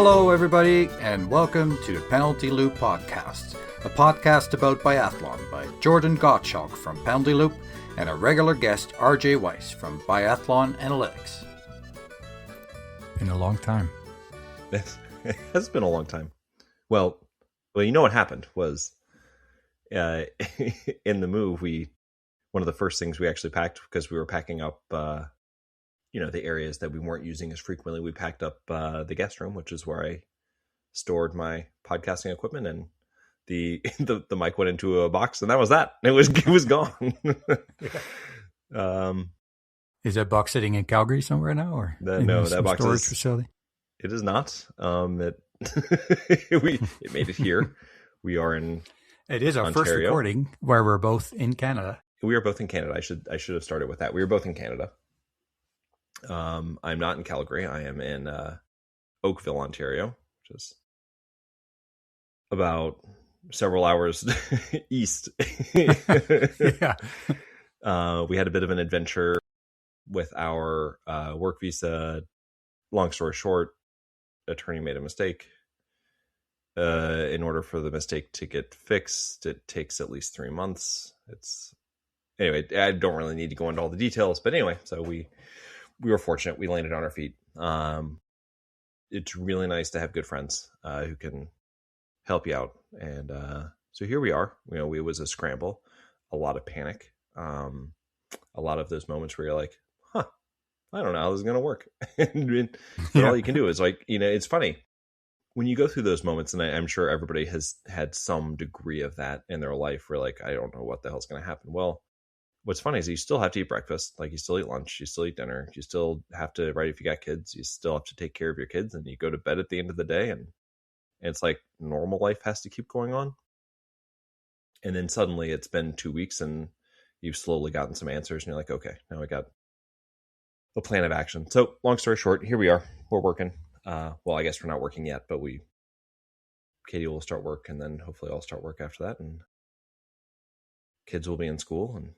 Hello, everybody, and welcome to the Penalty Loop Podcast, a podcast about biathlon by Jordan Gottschalk from Penalty Loop and a regular guest, RJ Weiss from Biathlon Analytics. Been a long time. It has been a long time. Well, you know what happened was in the move, one of the first things we actually packed, because we were packing up the areas that we weren't using as frequently, we packed up the guest room, which is where I stored my podcasting equipment, and the mic went into a box, and that was that. It was gone. Is that box sitting in Calgary somewhere now, or no, that box storage facility? It is not. It made it here. We are in. It is our Ontario. first recording where we're both in Canada. We are both in Canada. I should have started with that. We are both in Canada. I'm not in Calgary. I am in Oakville, Ontario, which is about several hours east. Yeah. We had a bit of an adventure with our work visa. Long story short, attorney made a mistake. In order for the mistake to get fixed, it takes at least 3 months. Anyway, I don't really need to go into all the details, but anyway, so we were fortunate. We landed on our feet. It's really nice to have good friends who can help you out. And so here we are. It was a scramble, a lot of panic, a lot of those moments where you're like, I don't know how this is going to work. But all you can do is it's funny. When you go through those moments, and I'm sure everybody has had some degree of that in their life, where like, I don't know what the hell's going to happen. Well, what's funny is you still have to eat breakfast, like you still eat lunch, you still eat dinner, you still have to, right, if you got kids, you still have to take care of your kids, and you go to bed at the end of the day, and it's like normal life has to keep going on. And then suddenly it's been 2 weeks and you've slowly gotten some answers, and you're like, okay, now I got a plan of action. So long story short, here we are. We're working. Well, I guess we're not working yet, but Katie will start work, and then hopefully I'll start work after that, and kids will be in school, and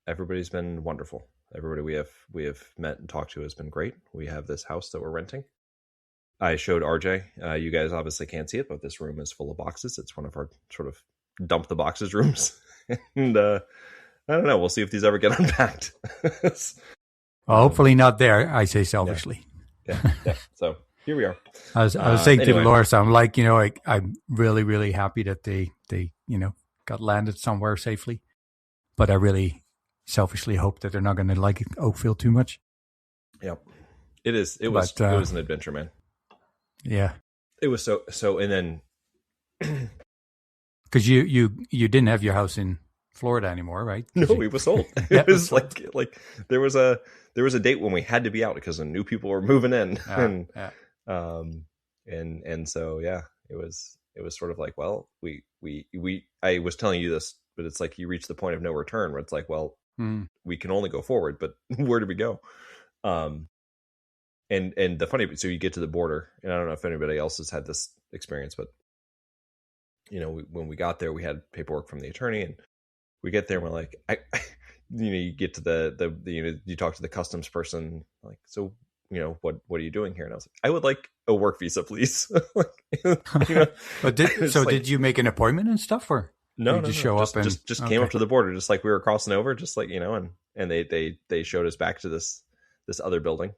everybody's been wonderful. Everybody we have met and talked to has been great. We have this house that we're renting. I showed RJ. You guys obviously can't see it, but this room is full of boxes. It's one of our sort of dump the boxes rooms. And I don't know. We'll see if these ever get unpacked. Well, hopefully not there, I say selfishly. Yeah. So here we are. I was saying to Laura, so I'm like, I'm really, really happy that they got landed somewhere safely. But I really selfishly hope that they're not going to like Oakville too much. Yep. It is. It was an adventure, man. Yeah. It was so, and then because you didn't have your house in Florida anymore, right? No, it was sold. It was like there was a date when we had to be out because the new people were moving in, and so yeah, it was sort of like, well, I was telling you this, but it's like you reach the point of no return where it's like, well, we can only go forward, but where do we go? And the funny, so you get to the border, and I don't know if anybody else has had this experience, but when we got there, we had paperwork from the attorney, and we get there and we're like, you get to the you talk to the customs person, like, so, what are you doing here? And I was like, I would like a work visa, please. But did you make an appointment and stuff, or no, just show up and just came up to the border, just like we were crossing over, just like, and they showed us back to this other building,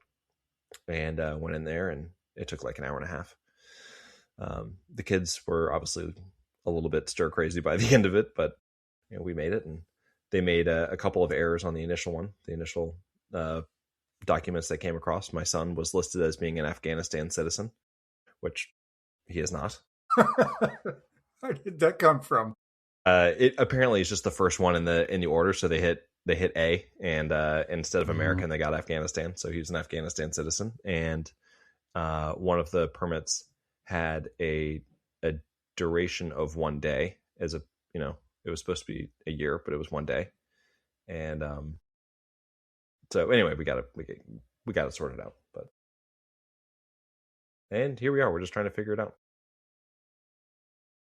and went in there, and it took like an hour and a half. The kids were obviously a little bit stir crazy by the end of it, but we made it, and they made a couple of errors on the initial documents that came across. My son was listed as being an Afghanistan citizen, which he is not. Where did that come from? It apparently is just the first one in the order, so they hit A, and instead of American, they got Afghanistan. So he was an Afghanistan citizen, and one of the permits had a duration of 1 day as a it was supposed to be a year, but it was 1 day. And so anyway, we got it sorted out. And here we are. We're just trying to figure it out.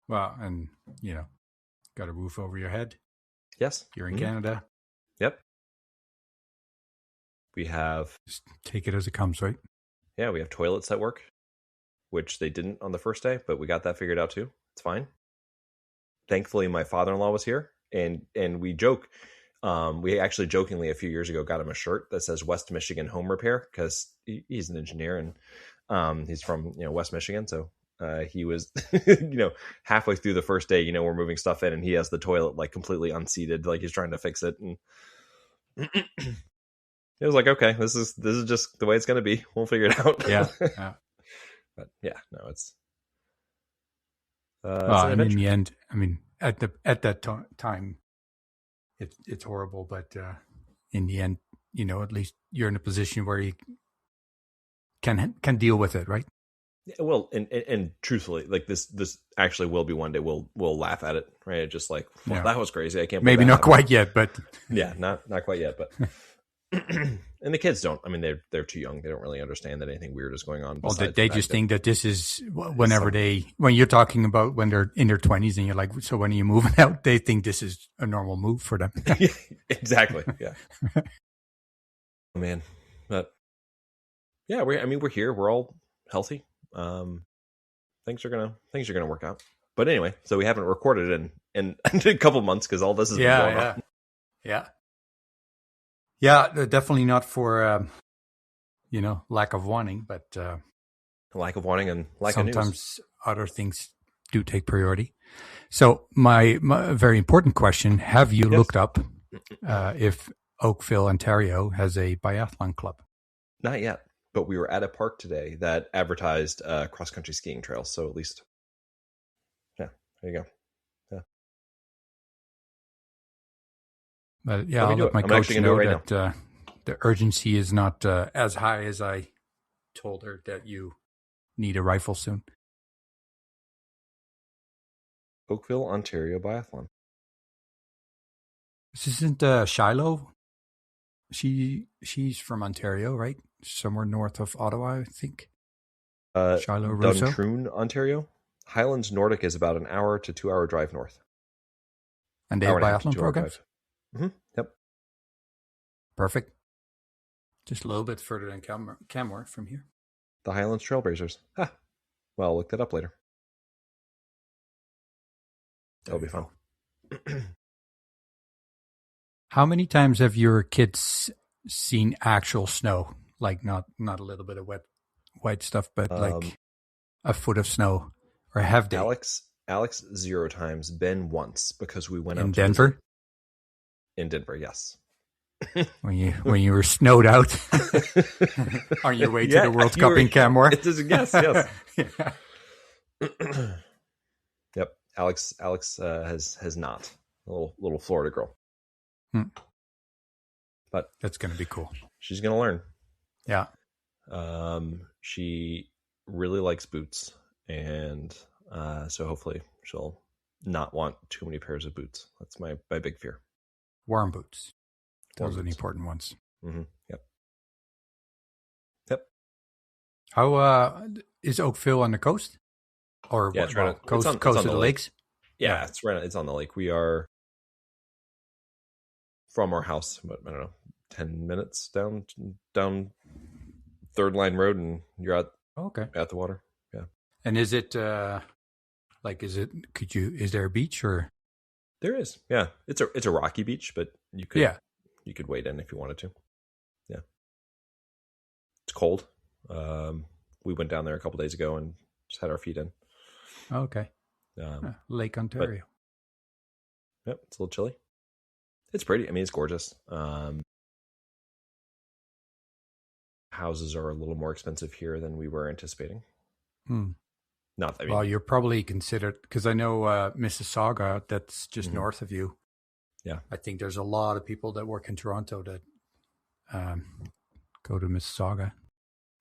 Well, and got a roof over your head. Yes, you're in Canada. Yep. We have... Just take it as it comes, right? Yeah, we have toilets that work. which they didn't on the first day, but we got that figured out too. It's fine. Thankfully, my father-in-law was here, and we joke. We actually jokingly a few years ago got him a shirt that says West Michigan Home Repair, because he's an engineer and he's from West Michigan. So he was halfway through the first day, we're moving stuff in, and he has the toilet like completely unseated, like he's trying to fix it, and it was like, okay, this is just the way it's going to be. We'll figure it out. Yeah. But yeah, no, it's. In the end, at that time, it's horrible, but in the end, at least you're in a position where you can deal with it, right? Yeah, well, and truthfully, like this actually will be one day we'll laugh at it, right? Just like, well, that was crazy. I can't. Maybe not quite yet, but yeah, not quite yet, but. And the kids don't. They're too young. They don't really understand that anything weird is going on. Well, they just think that this is when you're talking about when they're in their 20s, and you're like, so when are you moving out? They think this is a normal move for them. Exactly. Yeah. Oh, man, but yeah, we're here. We're all healthy. Things are gonna work out. But anyway, so we haven't recorded in a couple months because all this is going on. Yeah, definitely not for lack of wanting, but lack of wanting and lack of news. Sometimes other things do take priority. So my very important question: have you looked up if Oakville, Ontario, has a biathlon club? Not yet, but we were at a park today that advertised cross country skiing trails. So at least, yeah, there you go. But yeah, I'll let my coach know that the urgency is not as high as I told her that you need a rifle soon. Oakville, Ontario Biathlon. This isn't Shiloh. She's from Ontario, right? Somewhere north of Ottawa, I think. Shiloh Rousseau? Duntroon, Ontario. Highlands Nordic is about an hour to 2 hour drive north. And they have biathlon programs? Mm-hmm. Yep. Perfect. Just a little bit further than Canmore from here. The Highlands Trailblazers. Well, I'll look that up later. That'll be fun. How many times have your kids seen actual snow? Like not a little bit of white stuff, but like a foot of snow, or have they? Alex 0 times. Ben once, because we went in Denver. In Denver, yes. when you were snowed out on your way to the World Cup in Canmore. Yes. Yep. Alex has not. A little Florida girl. But that's going to be cool. She's going to learn. Yeah. She really likes boots, and so hopefully she'll not want too many pairs of boots. That's my big fear. Warm boots. Those are the important ones. Mm-hmm. Yep. How is Oakville on the coast? Or yeah, coast of the lakes? Yeah, it's right. It's on the lake. We are from our house, but I don't know, 10 minutes down Third Line Road, and you're at the water. Yeah. And is it is there a beach or? There is. Yeah. It's a rocky beach, but you could wade in if you wanted to. Yeah. It's cold. We went down there a couple days ago and just had our feet in. Okay. Lake Ontario. Yep. It's a little chilly. It's pretty. It's gorgeous. Houses are a little more expensive here than we were anticipating. Well, you're probably considered, because I know Mississauga, that's just north of you. Yeah. I think there's a lot of people that work in Toronto that go to Mississauga.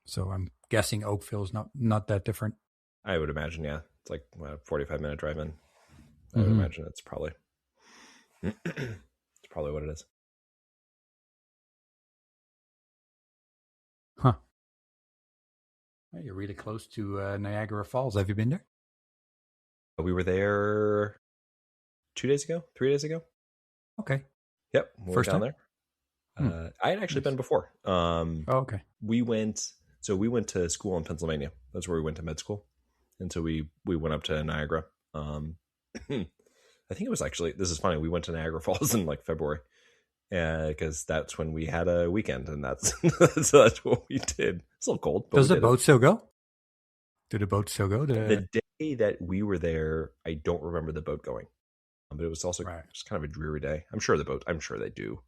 So I'm guessing Oakville's not that different. I would imagine, yeah. It's like a 45-minute drive in. I would imagine it's probably what it is. Huh. Well, you're really close to Niagara Falls. Have you been there? We were there 3 days ago. Okay. Yep. We First went down time? there. I had actually been before. Okay. We went So we went to school in Pennsylvania. That's where we went to med school. And so we went up to Niagara. I think it was actually, this is funny, we went to Niagara Falls in like February because that's when we had a weekend, and that's that's what we did. It's a little cold. Does the boat still go? Did the boat still go? The day that we were there, I don't remember the boat going, but it was also just kind of a dreary day. I'm sure they do.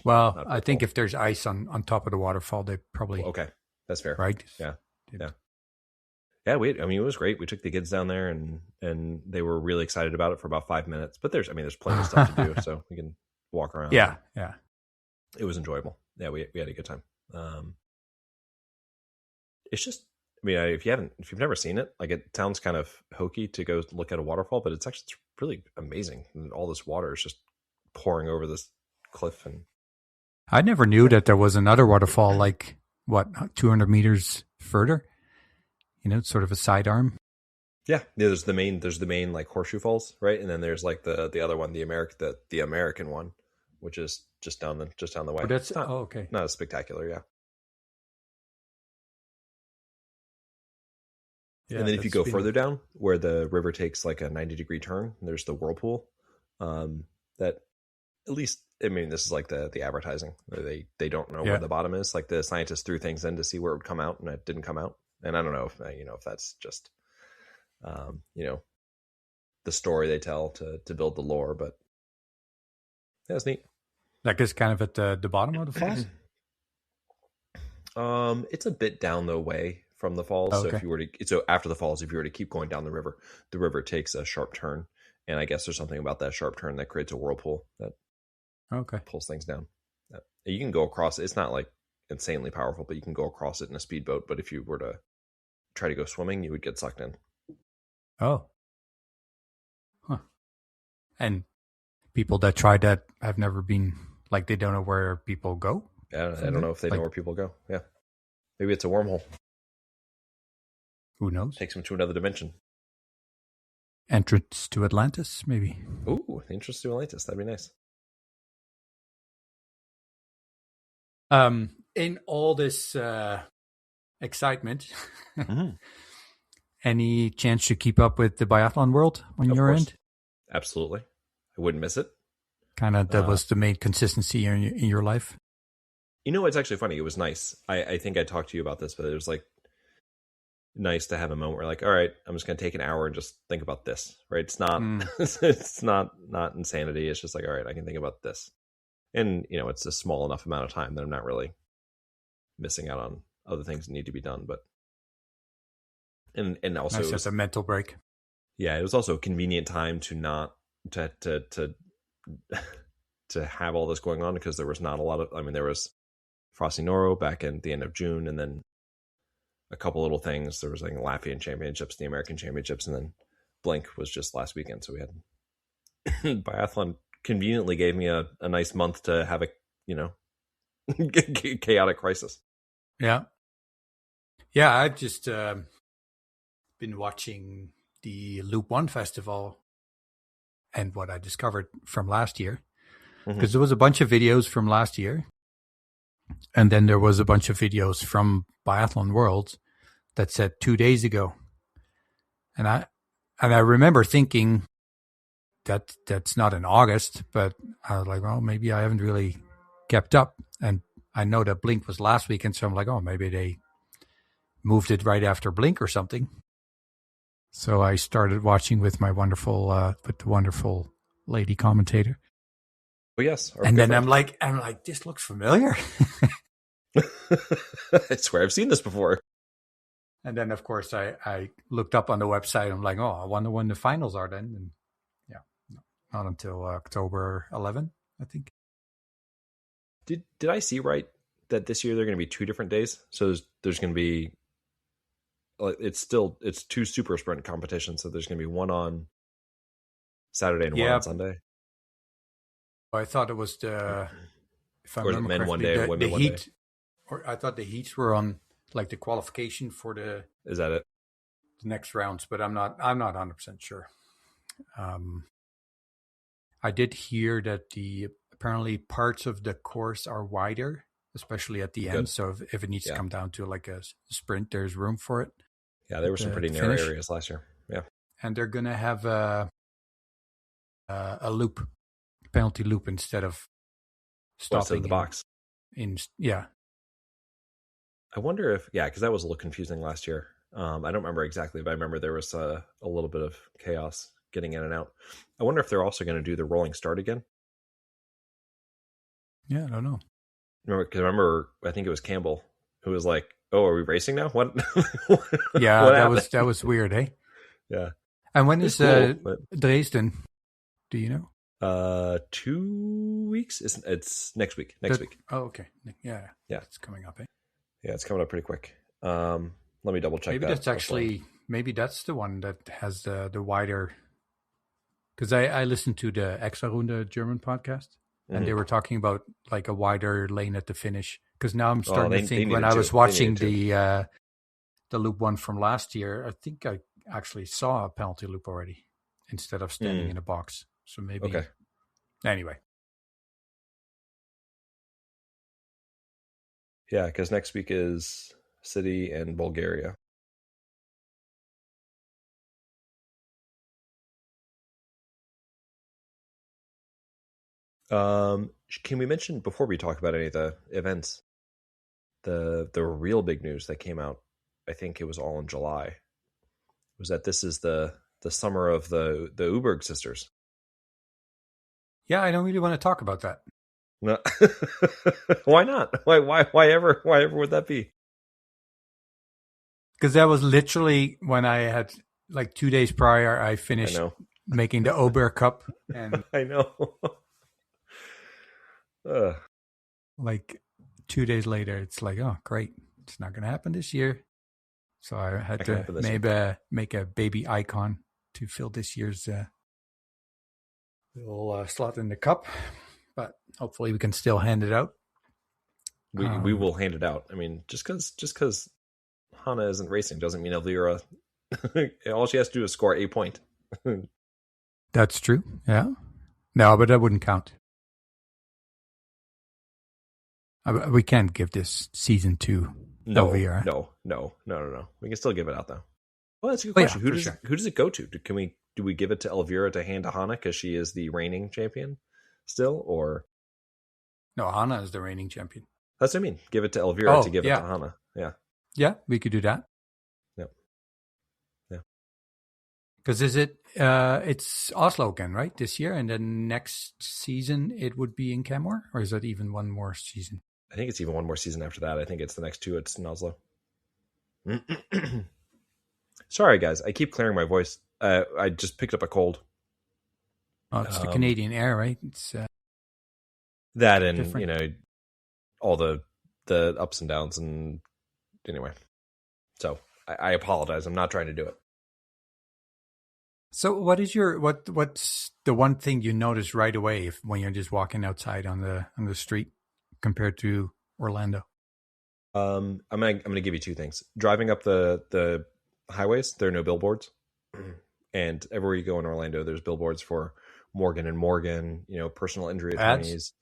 Well, I think if there's ice on top of the waterfall, they probably okay. That's fair, right? Yeah. I mean, it was great. We took the kids down there, and they were really excited about it for about 5 minutes. But there's plenty of stuff to do, so we can walk around. Yeah. It was enjoyable. Yeah, we had a good time. It's just, I mean, if you've never seen it, like, it sounds kind of hokey to go look at a waterfall, but it's really amazing. All this water is just pouring over this cliff, and I never knew that there was another waterfall like 200 meters further. Sort of a sidearm. Yeah. There's the main like Horseshoe Falls, right? And then there's like the other one, the American one, which is just down the way. Oh, that's okay. Not as spectacular, yeah. And then if you go further down, where the river takes like a 90-degree turn, there's the whirlpool. That, at least, I mean, this is like the advertising. They don't know where the bottom is. Like, the scientists threw things in to see where it would come out, and it didn't come out. And I don't know if that's just, the story they tell to build the lore, but yeah, it's neat. That is kind of at the bottom of the falls. It's a bit down the way from the falls. Okay. So after the falls, if you were to keep going down the river takes a sharp turn, and I guess there's something about that sharp turn that creates a whirlpool that pulls things down. You can go across. It's not like insanely powerful, but you can go across it in a speedboat. But if you were to try to go swimming, you would get sucked in. Oh. Huh. And people that tried that have never been, like, they don't know where people go? I don't know if they know where people go. Yeah. Maybe it's a wormhole. Who knows? Takes them to another dimension. Entrance to Atlantis, maybe. Ooh, entrance to Atlantis. That'd be nice. In all this excitement, mm-hmm. Any chance to keep up with the biathlon world on your end? Absolutely. I wouldn't miss it. Kind of, that was the main consistency in your life. It's actually funny. It was nice. I think I talked to you about this, but it was like nice to have a moment where, like, all right, I'm just going to take an hour and just think about this, right? It's not, it's not insanity. It's just like, all right, I can think about this. And, it's a small enough amount of time that I'm not really missing out on other things that need to be done. But, and also, nice, it was a mental break. Yeah, it was also a convenient time to not, to have all this going on, because there was not a lot of, there was Frosty Noro back in the end of June, and then a couple little things. There was like the Latvian Championships, the American Championships, and then Blink was just last weekend. So we had biathlon conveniently gave me a nice month to have a, chaotic crisis. Yeah. Yeah, I've just been watching the Loop 1 festival and what I discovered from last year. Because there was a bunch of videos from last year. And then there was a bunch of videos from Biathlon Worlds that said 2 days ago. And I remember thinking that that's not in August, but I was like, well, maybe I haven't really kept up. And I know that Blink was last weekend, so I'm like, oh, maybe they moved it right after Blink or something. So I started watching with my wonderful lady commentator. Oh yes, and then I'm like, this looks familiar. I swear I've seen this before. And then, of course, I looked up on the website. I'm like, oh, I wonder when the finals are then. And yeah, not until October 11, I think. Did I see right that this year they're going to be 2 different days? So there's going to be, it's two super sprint competitions. So there's going to be one on Saturday and one on Sunday. I thought it was if I remember men correctly, one day, women one heat, day. Or I thought the heats were on like the qualification for the. Is that it? The next rounds, but I'm not 100% sure. I did hear that apparently parts of the course are wider especially at the Good. end. So if it needs to come down to like a sprint, there's room for it. Yeah, there were some pretty narrow areas last year. Yeah. And they're going to have a loop, penalty loop, instead of stopping the box. Yeah. I wonder if, because that was a little confusing last year. I don't remember exactly, but I remember there was a little bit of chaos getting in and out. I wonder if they're also going to do the rolling start again. Yeah, I don't know. Remember, I think it was Campbell who was like, "Oh, are we racing now? What?" Yeah, what that was weird, eh? Yeah. And when is Dresden? Do you know? 2 weeks. It's next week. Next week. Oh, okay. Yeah. It's coming up, eh? Yeah, it's coming up pretty quick. Let me double check. Maybe that's the one that has the wider. Because I listened to the Extra-Runde German podcast, and they were talking about like a wider lane at the finish. Because now I'm starting to think, when I was watching the loop one from last year, I think I actually saw a penalty loop already instead of standing in a box. So maybe. Okay. Anyway. Yeah, because next week is City and Bulgaria. Can we mention, before we talk about any of the events, the real big news that came out? I think it was all in July. Was that this is the summer of the Oeberg sisters? Yeah, I don't really want to talk about that. No. Why not? Why ever would that be? Because that was literally when I had, like 2 days prior, I finished making the Oeberg Cup, and I know. Like 2 days later, it's like, oh, great, it's not going to happen this year. So I had to make a baby icon to fill this year's little slot in the cup. But hopefully we can still hand it out. We will hand it out. I mean, just because Hannah isn't racing doesn't mean Elvira. All she has to do is score a point. That's true. Yeah. No, but that wouldn't count. We can't give this season to Elvira. No. We can still give it out though. Well, that's a good question. Who does it go to? Do we give it to Elvira to hand to Hannah because she is the reigning champion still, or no? Hannah is the reigning champion. That's what I mean. Give it to Elvira to give it to Hannah. Yeah. Yeah, we could do that. Yeah. Because it's Oslo again, right? This year, and then next season it would be in Kenmore, or is that even one more season? I think it's even one more season after that. I think it's the next two. It's in Oslo. Sorry, guys. I keep clearing my voice. I just picked up a cold. Oh, it's the Canadian air, right? It's that, and different. all the ups and downs, and anyway. So I apologize. I'm not trying to do it. So what is what's the one thing you notice right away when you're just walking outside on the street compared to Orlando? I'm gonna give you two things. Driving up the highways, there are no billboards, and everywhere you go in Orlando, there's billboards for Morgan and Morgan, personal injury attorneys,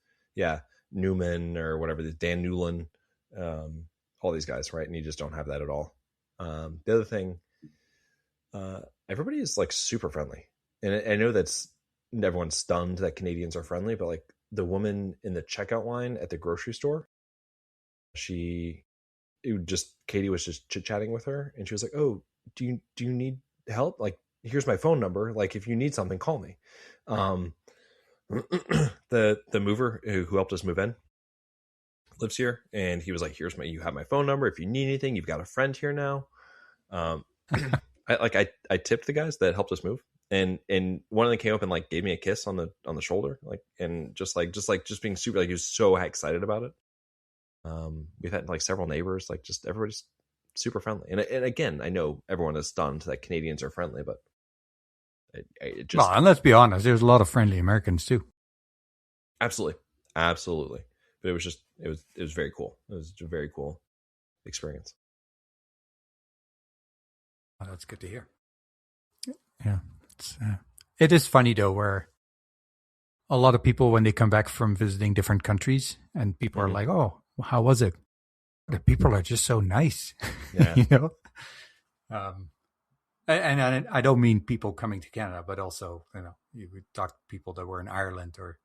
Newman or whatever, Dan Newland, all these guys, right? And you just don't have that at all. The other thing, everybody is like super friendly, and I know everyone's stunned that Canadians are friendly, but like the woman in the checkout line at the grocery store, Katie was just chit chatting with her, and she was like, "Oh, do you need help? Like, here's my phone number. Like, if you need something, call me." The mover who helped us move in lives here, and he was like, you have my phone number. If you need anything, you've got a friend here now. I tipped the guys that helped us move, and one of them came up and like gave me a kiss on the shoulder, like, and just being super, like, he was so excited about it. We've had like several neighbors, like, just everybody's super friendly, and again, I know everyone is stunned that Canadians are friendly, but it just, well, and let's be honest, there's a lot of friendly Americans too. Absolutely, but it was very cool. It was a very cool experience. Oh, that's good to hear. Yeah, it is funny though, where a lot of people, when they come back from visiting different countries, and people are like, "Oh, how was it? The people are just so nice, Yeah. you know. And I don't mean people coming to Canada, but also, you know, you would talk to people that were in Ireland or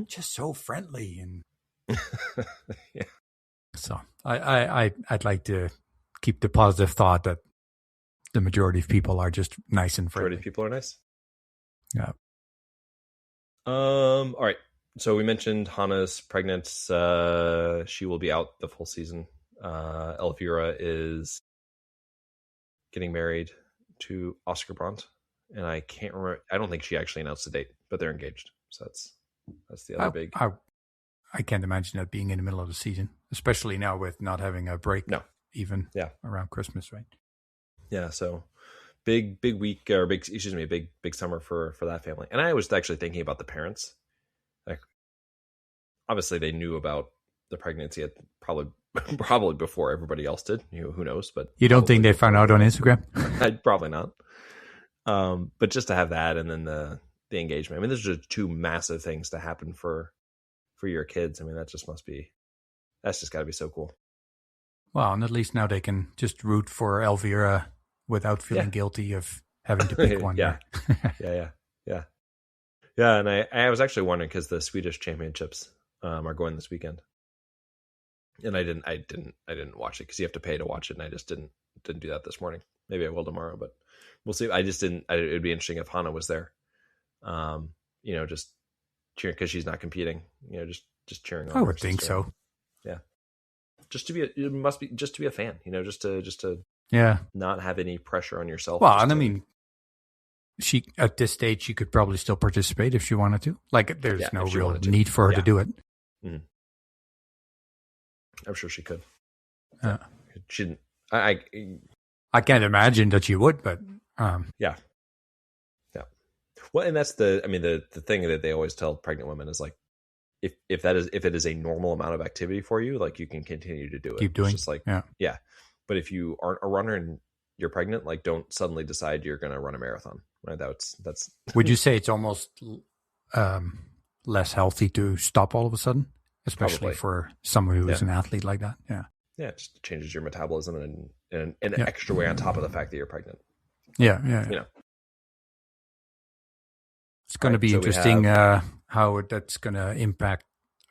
just so friendly. And Yeah. so I'd like to keep the positive thought that the majority of people are just nice and friendly. Majority of people are nice. Yeah. All right. So we mentioned Hannah's pregnant. She will be out the full season. Elvira is getting married to Oscar Brandt, and I can't remember. I don't think she actually announced the date, but they're engaged. So that's the other big. I can't imagine that being in the middle of the season, especially now with not having a break. No, even around Christmas, right? Yeah. So big week or big summer for that family. And I was actually thinking about the parents. Like, obviously they knew about the pregnancy at probably before everybody else did. You know, who knows? But you don't think they found out on Instagram? Probably not. But just to have that, and then the engagement. I mean, those are two massive things to happen for your kids. I mean, that's just got to be so cool. Well, and at least now they can just root for Elvira without feeling guilty of having to pick one. Yeah. And I was actually wondering, because the Swedish championships are going this weekend, and I didn't watch it because you have to pay to watch it, and I just didn't do that this morning. Maybe I will tomorrow, but we'll see. I just didn't. It'd be interesting if Hannah was there. You know, just cheering because she's not competing. You know, just cheering on. I would think so. Yeah, just to be a fan. You know, just to not have any pressure on yourself. Well, and I mean, she at this stage she could probably still participate if she wanted to. Like, there's no real need for her to do it. Mm-hmm. I'm sure she could. She didn't. I can't imagine that she would, but yeah. Well, and that's the thing that they always tell pregnant women is, like, if it is a normal amount of activity for you, like, you can continue to do it. Keep doing. It's just like, yeah. But if you aren't a runner and you're pregnant, like, don't suddenly decide you're going to run a marathon. Right? That's. Would you say it's almost less healthy to stop all of a sudden, especially probably for someone who is an athlete like that? Yeah. Yeah, it just changes your metabolism in an extra way on top of the fact that you're pregnant. Yeah. You know. It's going to be interesting how that's going to impact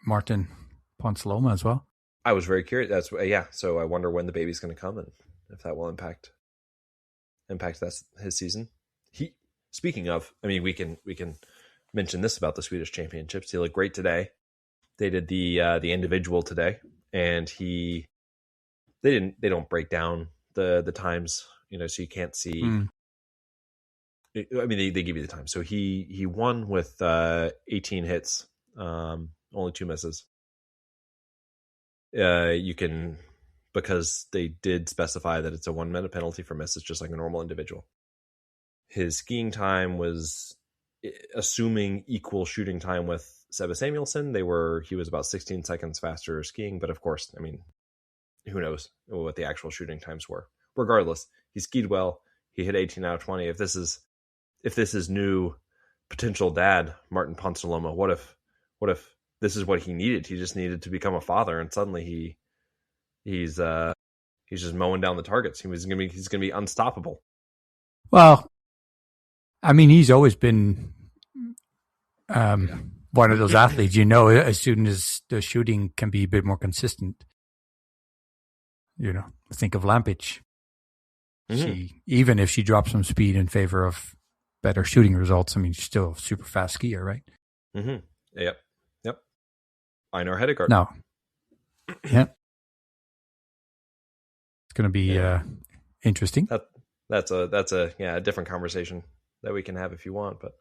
Martin Ponsaloma as well. I was very curious. So I wonder when the baby's going to come and if that will impact his season. Speaking of, I mean, we can mention this about the Swedish championships. He looked great today. They did the individual today, and they don't break down the times, you know, so you can't see. I mean, they give you the time. So he won with 18 hits, only 2 misses. You can, because they did specify that it's a 1 minute penalty for misses, just like a normal individual. His skiing time was, assuming equal shooting time with Sebbe Samuelsson, he was about 16 seconds faster skiing, but of course, I mean, who knows what the actual shooting times were. Regardless, he skied well. He hit 18 out of 20. If this is new potential dad Martin Ponsaloma, what if this is what he needed? He just needed to become a father, and suddenly he's just mowing down the targets. He's gonna be unstoppable. Well, I mean, he's always been one of those athletes, you know, as soon as the shooting can be a bit more consistent. You know, think of Lampich. Even if she drops some speed in favor of better shooting results, I mean, she's still a super fast skier, right? Mm-hmm. Yep. Einar Hedegart. No. Yeah. It's going to be interesting. That's a different conversation that we can have if you want. But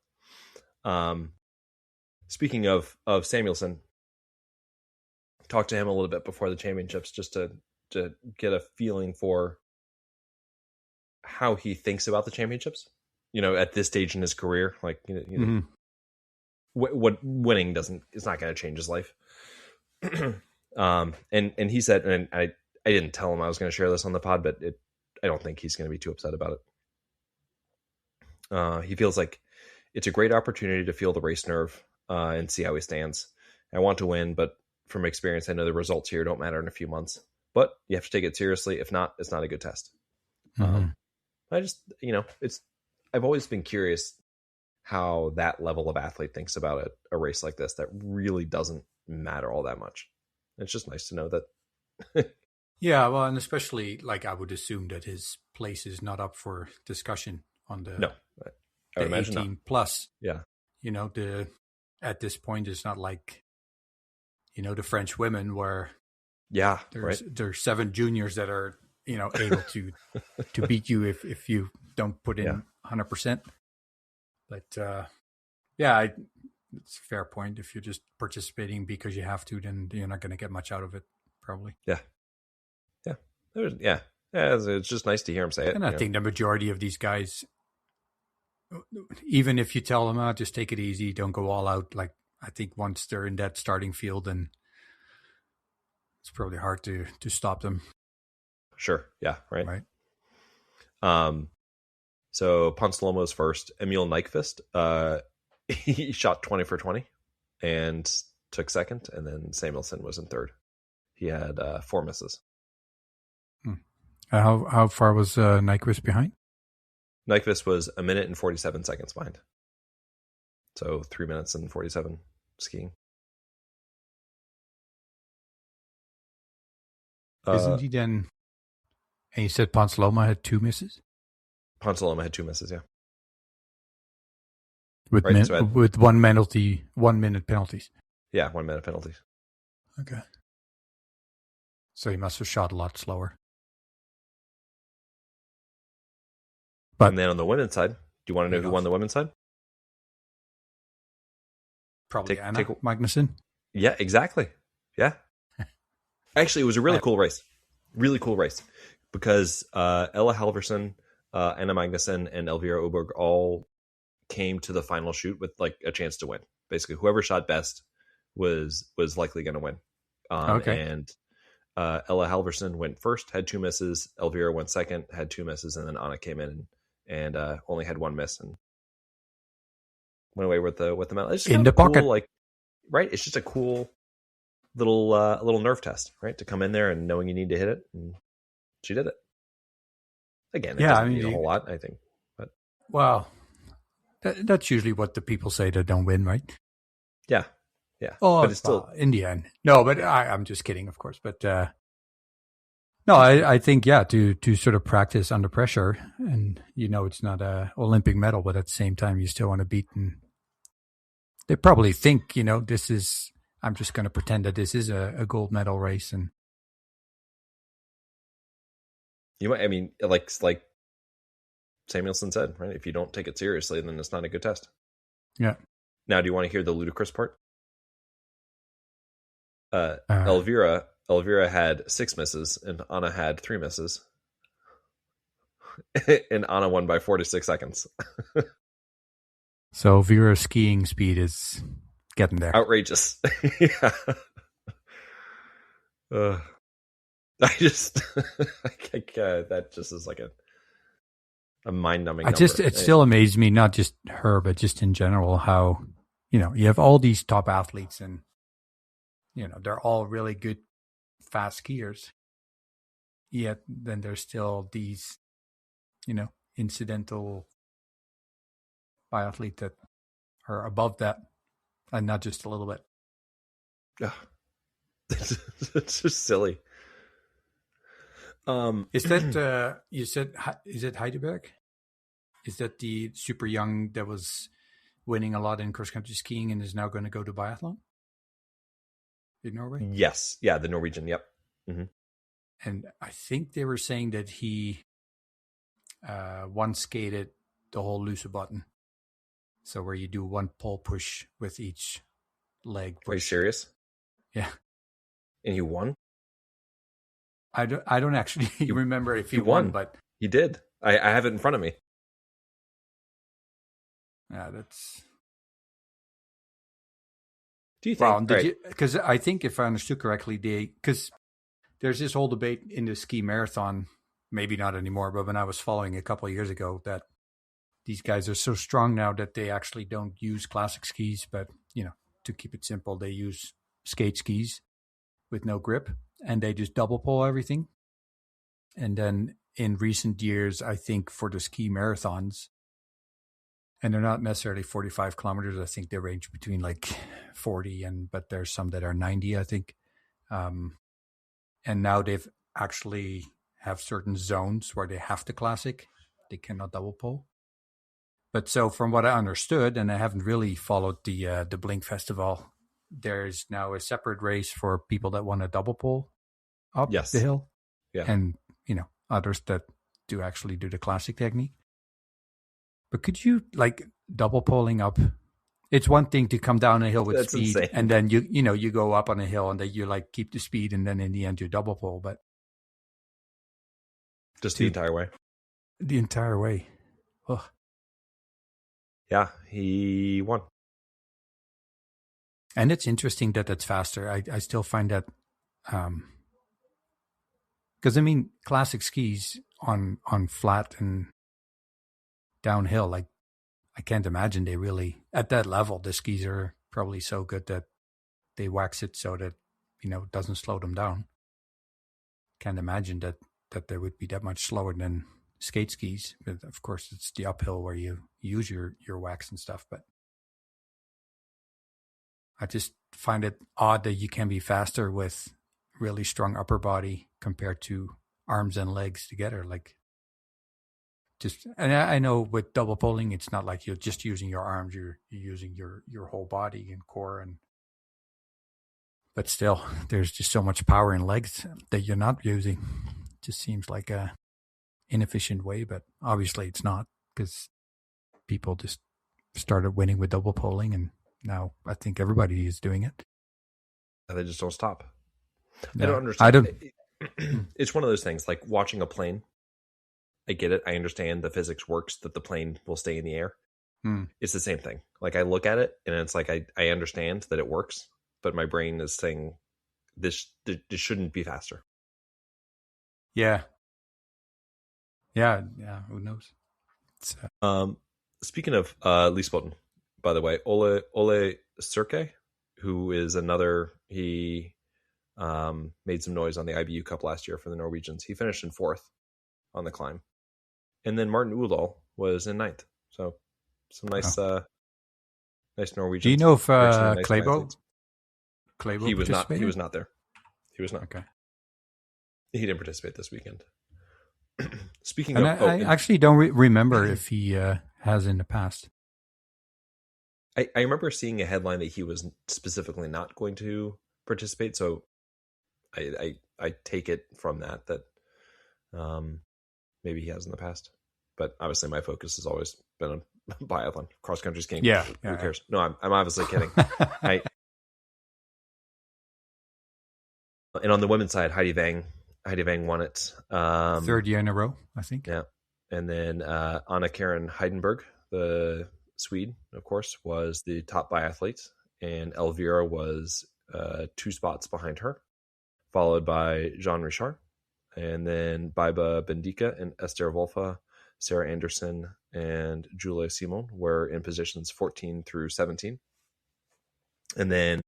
speaking of Samuelsson, talked to him a little bit before the championships just to get a feeling for how he thinks about the championships. You know, at this stage in his career, like you know, what winning is not going to change his life. And he said, and I didn't tell him I was going to share this on the pod, but I don't think he's going to be too upset about it. He feels like it's a great opportunity to feel the race nerve and see how he stands. I want to win, but from experience, I know the results here don't matter in a few months, but you have to take it seriously. If not, it's not a good test. I just, I've always been curious how that level of athlete thinks about a race like this that really doesn't matter all that much. It's just nice to know that. Yeah, well, and especially like I would assume that his place is not up for discussion on the no, I would imagine 18 not. plus. Yeah, at this point it's not like the French women where there's 7 juniors that are able to beat you if you don't put in 100%. But it's a fair point. If you're just participating because you have to, then you're not going to get much out of it, probably. It's just nice to hear him say it. And I think the majority of these guys, even if you tell them, just take it easy, don't go all out. Like, I think once they're in that starting field, then it's probably hard to stop them. Sure. Yeah. Right. So Poncelomo's first. Emil Nyquist, he shot 20 for 20 and took second, and then Samuelson was in third. He had 4 misses. How far was Nyquist behind? Nyquist was 1 minute and 47 seconds behind. So 3 minutes and 47 skiing. Isn't he then? And you said Ponceloma had 2 misses? Ponceloma had 2 misses, yeah. With 1 minute penalties. Yeah, 1 minute penalties. Okay. So he must have shot a lot slower. But, and then on the women's side, do you want to know who won the women's side? Probably Anna Magnusson. Yeah, exactly. Yeah. Actually, it was a really cool race. Really cool race. Because Ella Halverson, Anna Magnusson, and Elvira Oeberg all came to the final shoot with like a chance to win. Basically, whoever shot best was likely going to win. And Ella Halverson went first, had 2 misses. Elvira went second, had 2 misses, and then Anna came in and only had 1 miss and went away with the medal. It's just in the pocket, cool, right? It's just a cool little nerve test, right? To come in there and knowing you need to hit it, and she did it. Again, it doesn't mean a whole lot, I think. But that's usually what the people say that don't win, right? Yeah. Oh, but it's still in the end. No, but I'm just kidding, of course. But no, I think to sort of practice under pressure, and it's not a Olympic medal, but at the same time you still want to beat. And they probably think this is. I'm just going to pretend that this is a gold medal race, and like Samuelson said, right? If you don't take it seriously, then it's not a good test. Yeah. Now, do you want to hear the ludicrous part? Elvira had 6 misses, and Anna had 3 misses, and Anna won by 46 seconds. So Elvira's skiing speed is getting there. Outrageous. Yeah. That just is like a mind-numbing number. It still amazes me, not just her, but just in general, how you have all these top athletes, and they're all really good fast skiers, yet then there's still these incidental biathletes that are above that, and not just a little bit. It's just silly. Is that you said? Is it Hedegart? Is that the super young that was winning a lot in cross country skiing and is now going to go to biathlon in Norway? Yes, yeah, the Norwegian. Yep. Mm-hmm. And I think they were saying that he once skated the whole Lusa-button, so where you do one pull push with each leg. Are you serious? Yeah. And he won? I don't actually remember if he won, but he did. I have it in front of me. Yeah, that's. Do you think? Well, because I think if I understood correctly, because there's this whole debate in the ski marathon, maybe not anymore, but when I was following a couple of years ago, that these guys are so strong now that they actually don't use classic skis, but to keep it simple, they use skate skis. with no grip, and they just double pole everything. And then in recent years, I think for the ski marathons, and they're not necessarily 45 kilometers. I think they range between like 40 but there's some that are 90, I think. And now they've actually have certain zones where they have to classic. They cannot double pole. But so from what I understood, and I haven't really followed the Blink Festival, there's now a separate race for people that want to double pole up the hill. Yeah. And, others that do actually do the classic technique. But could you, like, double poling up? It's one thing to come down a hill with That's speed, insane. and then you go up on a hill, and then you like keep the speed, and then in the end you double pole. But just the entire way. The entire way. Ugh. Yeah, he won. And it's interesting that it's faster. I still find that, because classic skis on flat and downhill, like, I can't imagine they really, at that level, the skis are probably so good that they wax it so that, it doesn't slow them down. Can't imagine that they would be that much slower than skate skis. But of course, it's the uphill where you use your wax and stuff. But I just find it odd that you can be faster with really strong upper body compared to arms and legs together. Like, and I know with double poling, it's not like you're just using your arms; you're using your whole body and core, but still, there's just so much power in legs that you're not using. It just seems like a inefficient way, but obviously it's not, because people just started winning with double poling, and now I think everybody is doing it. And they just don't stop. Yeah. I don't understand. It's one of those things, like watching a plane. I get it. I understand the physics works that the plane will stay in the air. It's the same thing. Like, I look at it and it's like, I understand that it works, but my brain is saying this shouldn't be faster. Yeah. Who knows? Speaking of Lisbotten, by the way, Ole Sirke, who is another, he made some noise on the IBU Cup last year for the Norwegians. He finished in 4th on the climb. And then Martin Uldal was in 9th. So some nice nice Norwegians. Do you know if nice Klæbo he was not there. He was not. Okay. He didn't participate this weekend. Speaking and of, I actually don't remember if he has in the past. I remember seeing a headline that he was specifically not going to participate, so I take it from that maybe he has in the past. But obviously my focus has always been on biathlon, cross country skiing. Yeah, who cares? No, I'm obviously kidding. And on the women's side, Heidi Wang won it. 3rd year in a row, I think. Yeah. And then Anna Karin Heidenberg, the Swede, of course, was the top biathlete. And Elvira was 2 spots behind her, followed by Jean Richard. And then Baiba Bendika and Esther Wolfa, Sarah Anderson, and Julia Simon were in positions 14 through 17. And then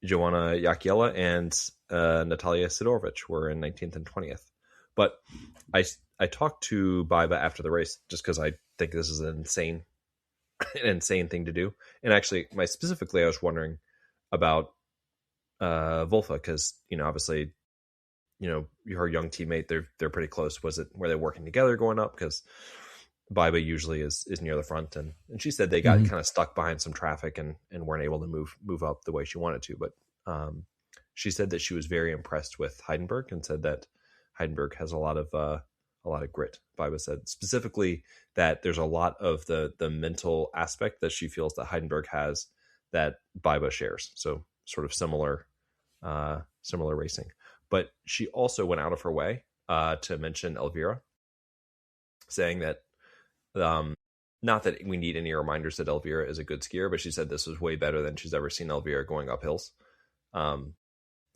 Joanna Yakiela and Natalia Sidorovich were in 19th and 20th. But I talked to Baiba after the race just because I think this is an insane thing to do. And actually, specifically, I was wondering about Wolfa because, obviously, her young teammate, they're pretty close. Were they working together going up? Because Baiba usually is near the front, and she said they got kind of stuck behind some traffic and weren't able to move up the way she wanted to. But she said that she was very impressed with Heidenberg and said that Heidenberg has a lot of grit. Baiba said specifically that there's a lot of the mental aspect that she feels that Heidenberg has that Baiba shares. So sort of similar racing. But she also went out of her way to mention Elvira, saying that not that we need any reminders that Elvira is a good skier, but she said this was way better than she's ever seen Elvira going up hills.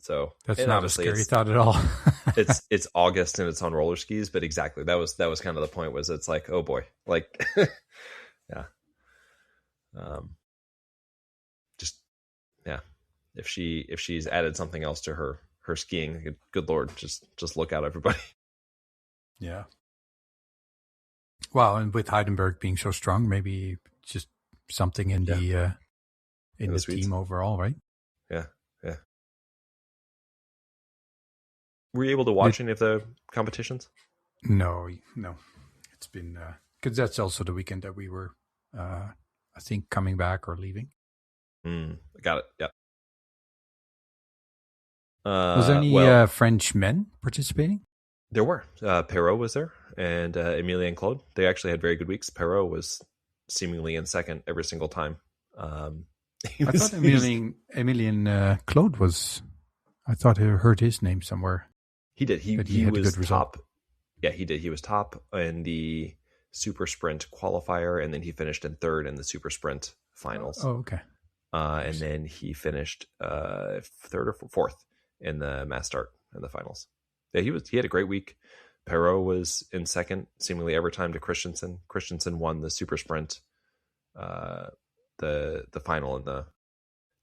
So that's not a scary thought at all. it's August and it's on roller skis, but exactly that was kind of the point. Was it's like, oh boy, like yeah, if she's added something else to her skiing, good Lord, just look out, everybody. Yeah. Well, and with Heidenberg being so strong, maybe just something in the team overall, right? Yeah. Were you able to watch any of the competitions? No. It's been because that's also the weekend that we were, I think, coming back or leaving. Got it. Yeah. Was there any French men participating? There were. Perrault was there, and Emilie and Claude. They actually had very good weeks. Perrault was seemingly in second every single time. I thought Emilie and Claude was. I thought I heard his name somewhere. He did. He had was a good top. result. Yeah, he did. He was top in the super sprint qualifier, and then he finished in third in the super sprint finals. Oh, okay. And then he finished third or fourth in the mass start in the finals. Yeah, he had a great week. Perrault was in second, seemingly every time, to Christensen. Christensen won the super sprint, the final, and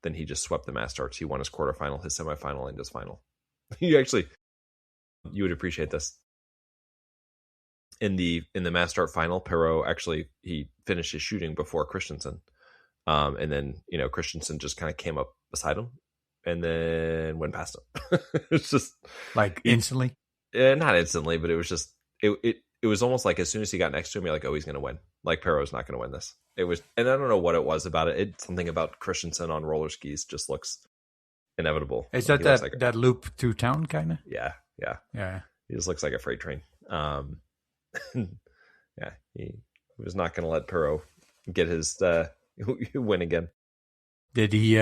then he just swept the mass starts. He won his quarterfinal, his semifinal, and his final. You would appreciate this. In the mass start final, Perrault actually he finished his shooting before Christensen, and then Christensen just kind of came up beside him and then went past him. It's just like instantly. Not instantly, but it was just it was almost like as soon as he got next to him, you're like, oh, he's going to win. Like Perrault's not going to win this. It was, and I don't know what it was about it. It's something about Christensen on roller skis just looks inevitable. Is that that loop to town kind of? Yeah. He just looks like a freight train. Yeah, he was not going to let Perrault get his win again. Did he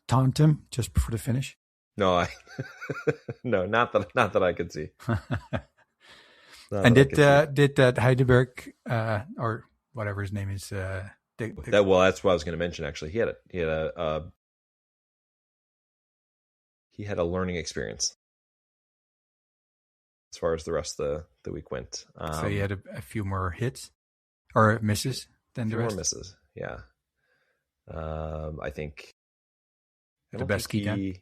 taunt him just before the finish? No, no, not that I could see. And did that Heidelberg or whatever his name is? Well, that's what I was going to mention. Actually, he had a learning experience as far as the rest of the week went. So he had a few more hits or misses than the rest. More misses, yeah. I think the best he can.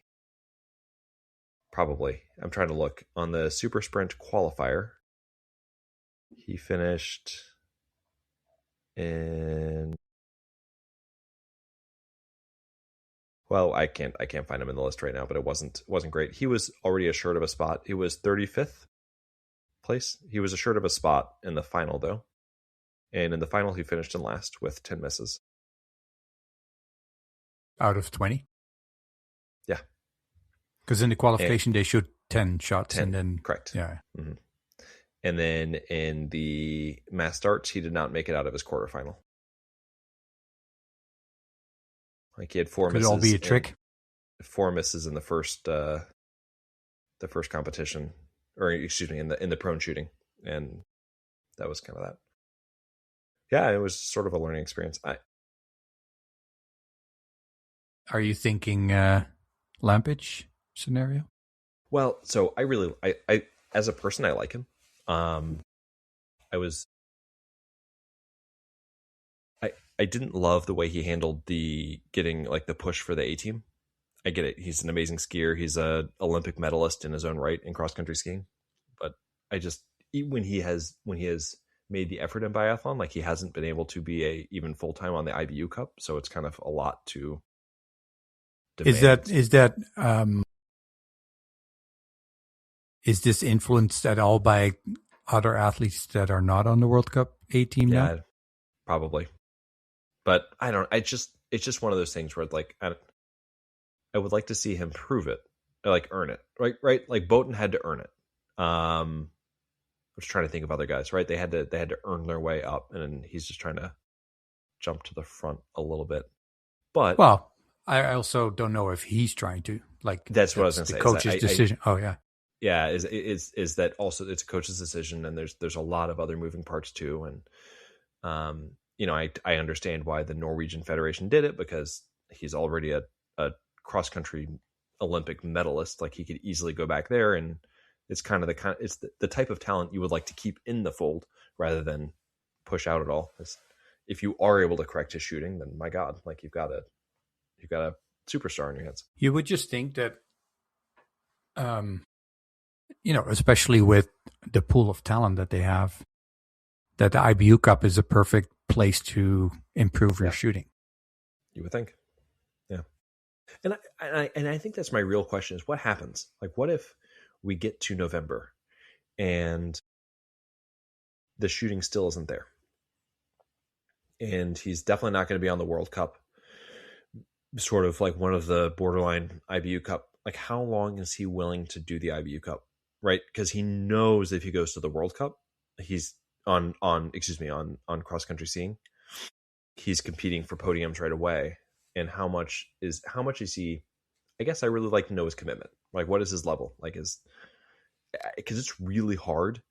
Probably. I'm trying to look on the super sprint qualifier. He finished in. Well, I can't find him in the list right now, but it wasn't great. He was already assured of a spot. He was 35th place. He was assured of a spot in the final, though. And in the final, he finished in last with 10 misses. Out of 20? Yeah. Because in the qualification, they shoot 10 shots. 10, and then correct. Yeah. Mm-hmm. And then in the mass starts, he did not make it out of his quarterfinal. Like he had 4 misses. Could it all be a trick? 4 misses in the first competition, or excuse me, in the prone shooting, and that was kind of that. Yeah, it was sort of a learning experience. Are you thinking Lampage scenario? Well, so I as a person, I like him. I didn't love the way he handled the getting like the push for the A team. I get it. He's an amazing skier. He's a Olympic medalist in his own right in cross country skiing. But I just when he has made the effort in biathlon, like he hasn't been able to be even full time on the IBU Cup, so it's kind of a lot to demand. Is this influenced at all by other athletes that are not on the World Cup A team now? Yeah, probably. But I don't. It's just one of those things where like I would like to see him prove it, like earn it, right. Like Boaten had to earn it. I was trying to think of other guys, right? They had to earn their way up, and he's just trying to jump to the front a little bit. But well, I also don't know if he's trying to. Like that's what I was going to say. The coach's decision. Yeah, is that also it's a coach's decision, and there's a lot of other moving parts too, and I understand why the Norwegian Federation did it, because he's already a cross country Olympic medalist. Like he could easily go back there, and it's kind of it's the type of talent you would like to keep in the fold rather than push out at all. If you are able to correct his shooting, then my God, like you've got to superstar on your hands. You would just think that, especially with the pool of talent that they have, that the IBU Cup is a perfect place to improve your shooting. You would think. Yeah. And I think that's my real question is what happens? Like, what if we get to November and the shooting still isn't there? And he's definitely not going to be on the World Cup, sort of like one of the borderline IBU Cup. Like, how long is he willing to do the IBU Cup? Right? Because he knows if he goes to the World Cup, he's on cross country skiing, he's competing for podiums right away. And how much is he? I guess I really like to know his commitment. Like, what is his level? Like, because it's really hard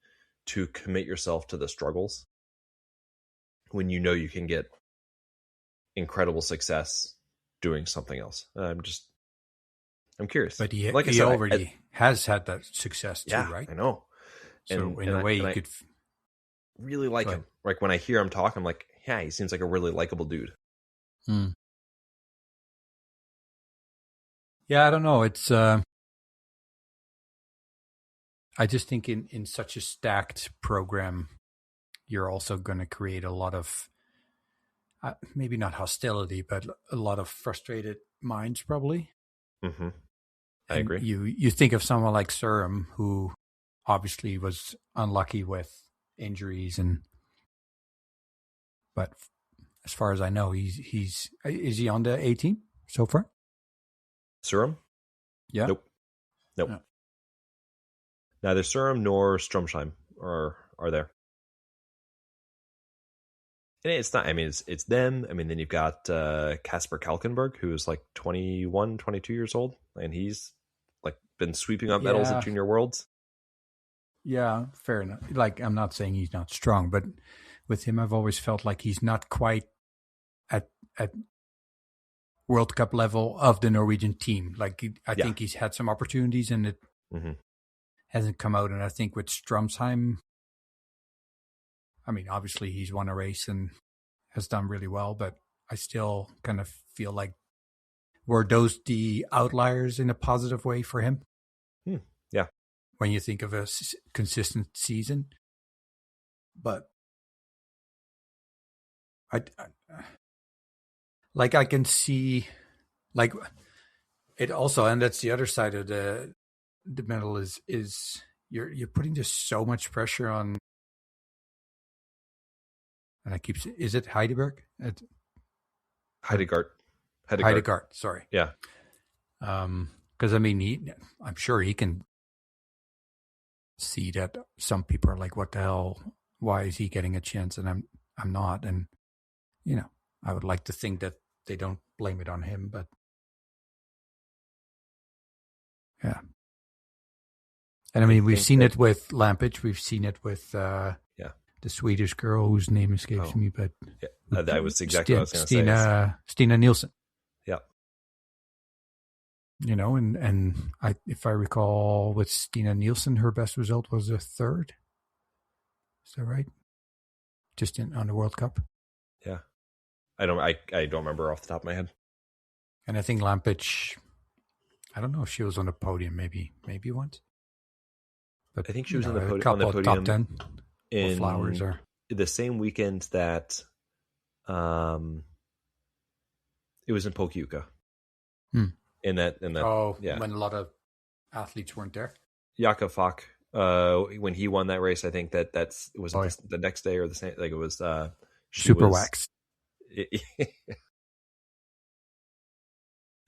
to commit yourself to the struggles when you know you can get incredible success doing something else. I'm curious. But he like I said, already has had that success too, right? I know. So in a way, you could really like him. Like when I hear him talk, I'm like, yeah, he seems like a really likable dude. Yeah, I don't know. It's I just think in such a stacked program, you're also going to create a lot of maybe not hostility, but a lot of frustrated minds, probably. Mm-hmm. I agree. You think of someone like Surum, who obviously was unlucky with injuries, but as far as I know, is he on the A team so far? Surum? Yeah. Nope. Yeah. Neither Surum nor Stromsheim are there. And it's not, I mean, it's them. I mean, then you've got Kasper Kalkenberg, who is like 21, 22 years old, and he's like been sweeping up medals at Junior Worlds. Yeah, fair enough. Like, I'm not saying he's not strong, but with him, I've always felt like he's not quite at World Cup level of the Norwegian team. Like, I think he's had some opportunities and it hasn't come out. And I think with Stromsheim, I mean, obviously he's won a race and has done really well, but I still kind of feel like were those the outliers in a positive way for him? Yeah. When you think of a consistent season. But I can see, like, it also, and that's the other side of the medal is you're putting just so much pressure on. And is it Hedegart? Hedegart. Sorry. Yeah. Because I mean, I'm sure he can see that some people are like, "What the hell? Why is he getting a chance and I'm not?" And I would like to think that they don't blame it on him, but yeah. And I mean, we've seen it with Lampage. We've seen it with the Swedish girl whose name escapes me, but that was exactly what I was going to say. Stina Nielsen. Yeah. And if I recall, with Stina Nielsen, her best result was a third. Is that right? Just on the World Cup. Yeah. I don't remember off the top of my head. And I think Lampage, I don't know if she was on the podium, maybe once. But I think she was on the podium. Top 10 in flowers or the same weekend that it was in Pokljuka. In that when a lot of athletes weren't there. Jakob Falk, when he won that race, I think it was the next day or the same, like it was Super Wax. I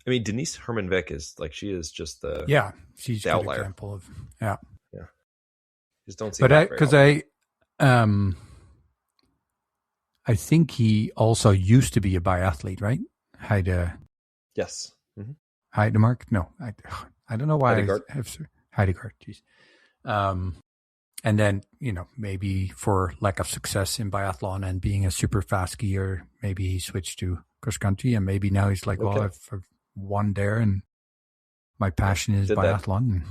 mean, Denise Hermanvik is like, she is just she's the outlier. Example of Just don't see. But I think he also used to be a biathlete, right? Yes. Heidemark? No, I don't know why Hedegart. Hedegart. Jeez. And then, maybe for lack of success in biathlon and being a super fast skier, maybe he switched to cross country, and maybe now he's like, well, I've won there and my passion is biathlon.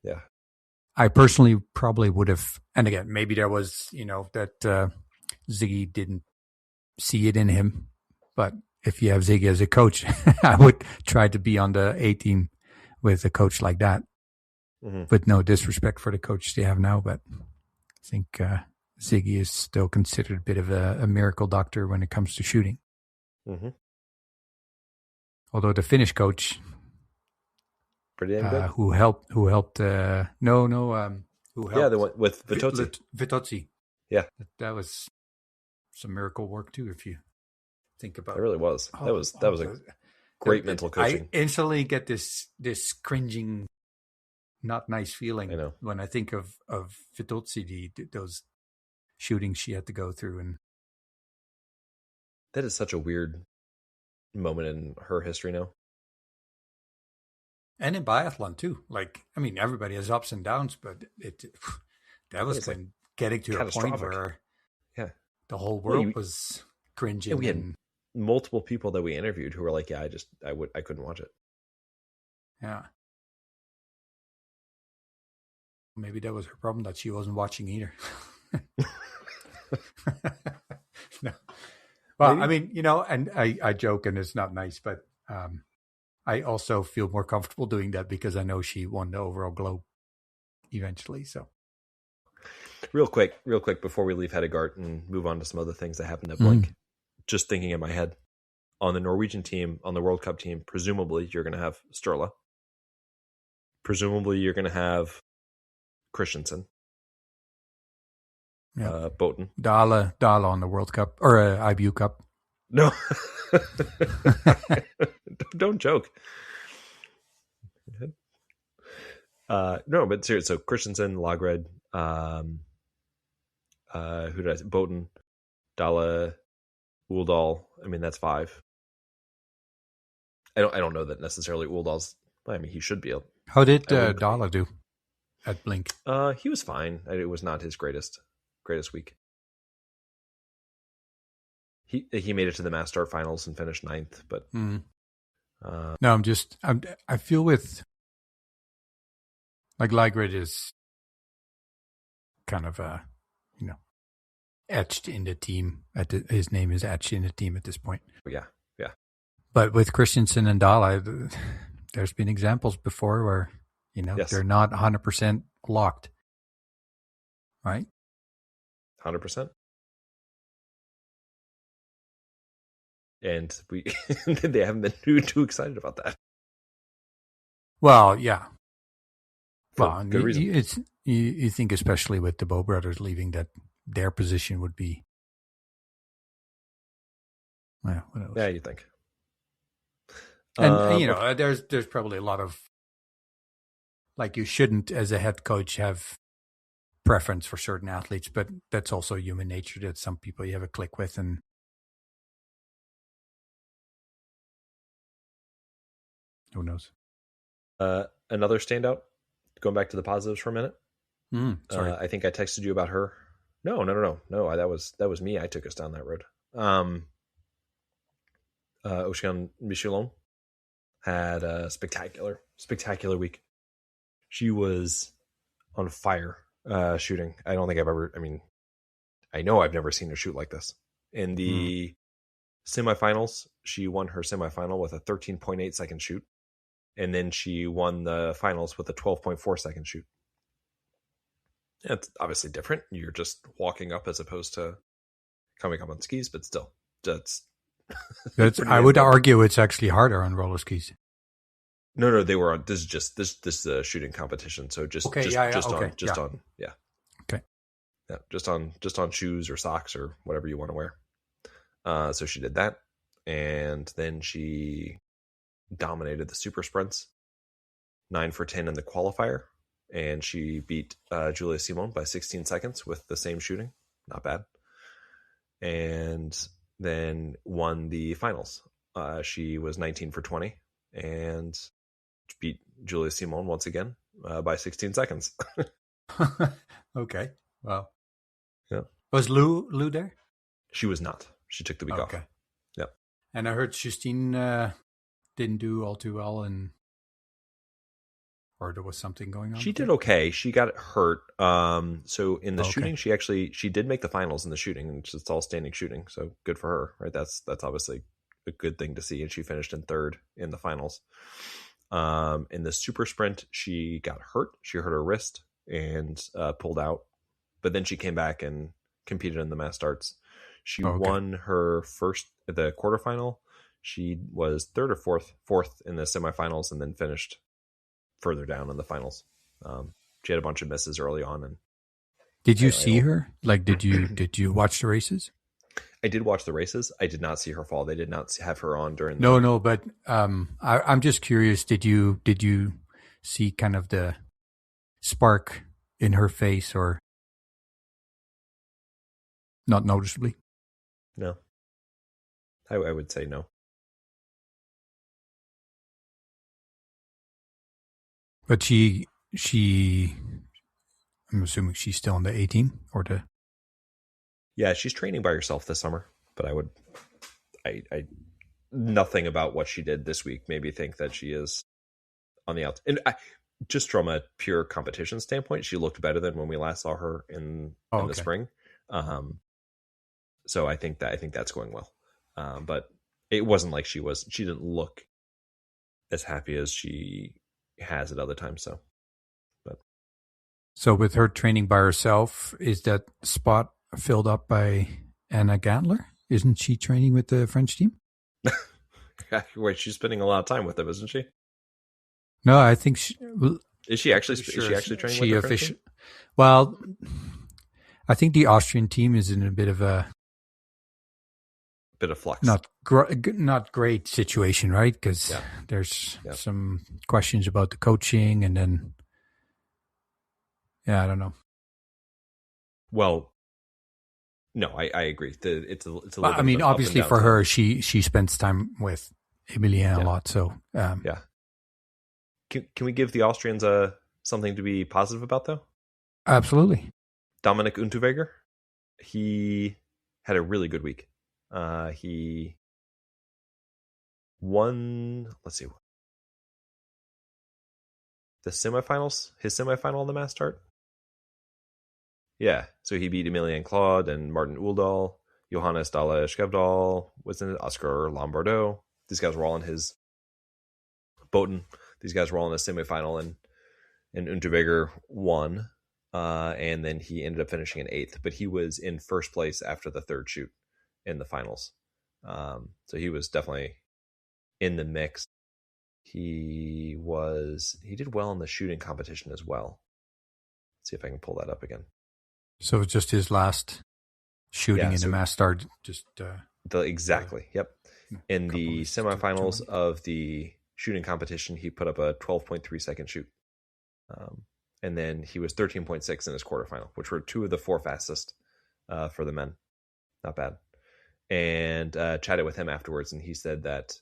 Yeah. I personally probably would have, and again, maybe there was, that Ziggy didn't see it in him, but if you have Ziggy as a coach, I would try to be on the A team with a coach like that. Mm-hmm. With no disrespect for the coach they have now, but I think Ziggy is still considered a bit of a miracle doctor when it comes to shooting. Mm-hmm. Although the Finnish coach, pretty damn good. who helped? Who helped? Who helped? Yeah, the one with Vitozzi. Vitozzi. Yeah, that was some miracle work too. If you think about it, really was. That was a great mental coaching. I instantly get this cringing, not nice feeling. I know. When I think of Vitozzi, those shootings she had to go through, and that is such a weird moment in her history now. And in biathlon too. Like, I mean, everybody has ups and downs, but that was like getting to a point where the whole world was cringing. We had multiple people that we interviewed who were like, "Yeah, I couldn't watch it." Yeah. Maybe that was her problem, that she wasn't watching either. No. Well, maybe. I mean, and I joke, and it's not nice, but I also feel more comfortable doing that because I know she won the overall globe eventually. So, real quick, before we leave Hedegart and move on to some other things that happened at Blink, just thinking in my head, on the Norwegian team, on the World Cup team, presumably you're going to have Sturla. Presumably you're going to have Christensen. Yeah. Boten. Dala on the World Cup or IBU Cup. No. Don't joke. No, but seriously, so Christensen, Lagred, who did I say? Boten, Dala, Uldal. I mean, that's 5. I don't know that necessarily Uldal's. I mean, he should be able. How did Dala do at Blink? He was fine. It was not his greatest week. He made it to the Mass Start finals and finished 9th, but no, I feel with like Lagred is kind of etched in the team. His name is etched in the team at this point. Yeah. But with Christensen and Dala, there's been examples before where yes. They're not 100% locked, right? 100%. And they haven't been too excited about that. Well, yeah. For good reason. You think, especially with the Bow brothers leaving, that their position would be. Well, what else? Yeah, you think. And there's probably a lot of, like, you shouldn't as a head coach have preference for certain athletes, but that's also human nature, that some people you have a click with, and who knows. Another standout, going back to the positives for a minute. Sorry. I think I texted you about her. No. That was me. I took us down that road. Oceane Michelon had a spectacular week. She was on fire shooting. I don't think I know I've never seen her shoot like this. In the semifinals, she won her semifinal with a 13.8 second shoot. And then she won the finals with a 12.4 second shoot. It's obviously different. You're just walking up as opposed to coming up on skis, but still, that's I would argue it's actually harder on roller skis. No, they were on. This is a shooting competition. So just on shoes or socks or whatever you want to wear. So she did that, and then she dominated the super sprints, 9 for 10 in the qualifier, and she beat Julia Simon by 16 seconds with the same shooting. Not bad. And then won the finals. She was 19 for 20 and beat Julia Simon once again by 16 seconds. Okay. Wow. Yeah. Was Lou there? She was not. She took the week off. Yeah. And I heard Justine didn't do all too well, or there was something going on. She did okay. She got hurt. So in the shooting, she did make the finals in the shooting, and it's all standing shooting. So good for her, right? That's obviously a good thing to see, and she finished in third in the finals. In the super sprint, she got hurt. She hurt her wrist and pulled out, but then she came back and competed in the mass starts. She won the quarterfinal. She was third or fourth in the semifinals, and then finished further down in the finals. She had a bunch of misses early on. And did you see her? Like, did you watch the races? I did watch the races. I did not see her fall. They did not have her on during. No, but I'm just curious. Did you see kind of the spark in her face, or not noticeably? No, I would say no. But I'm assuming she's still in the A team or the. Yeah, she's training by herself this summer, but I nothing about what she did this week made me think that she is on the outs. And just from a pure competition standpoint, she looked better than when we last saw her in the spring. So I think that's going well. But it wasn't like she didn't look as happy as she has at other times. So with her training by herself, is that spot filled up by Anna Gantler? Isn't she training with the French team? Wait, she's spending a lot of time with them, isn't she? No, I think is she actually training with the French team? Well, I think the Austrian team is in a bit of flux. Not great situation, right? Because there's some questions about the coaching, and then I don't know. Well, no, I agree. It's a little. I mean, obviously for her, she spends time with Emilien a lot. So yeah. Can we give the Austrians something to be positive about, though? Absolutely. Dominic Unterweger, he had a really good week. He won. Let's see. The semifinals. His semifinal in the mass start. Yeah, so he beat Emilien Claude and Martin Uldal, Johannes Dalle Skevdal, was in it, Oscar Lombardo. These guys were all in his Boten. These guys were all in the semifinal, and Unterweger won. And then he ended up finishing in 8th, but he was in first place after the third shoot in the finals. So he was definitely in the mix. He did well in the shooting competition as well. Let's see if I can pull that up again. So it's just his last shooting in the mass start. Exactly. Yep. In the semifinals of the shooting competition, he put up a 12.3 second shoot. And then he was 13.6 in his quarterfinal, which were 2 of the 4 fastest for the men. Not bad. And chatted with him afterwards, and he said that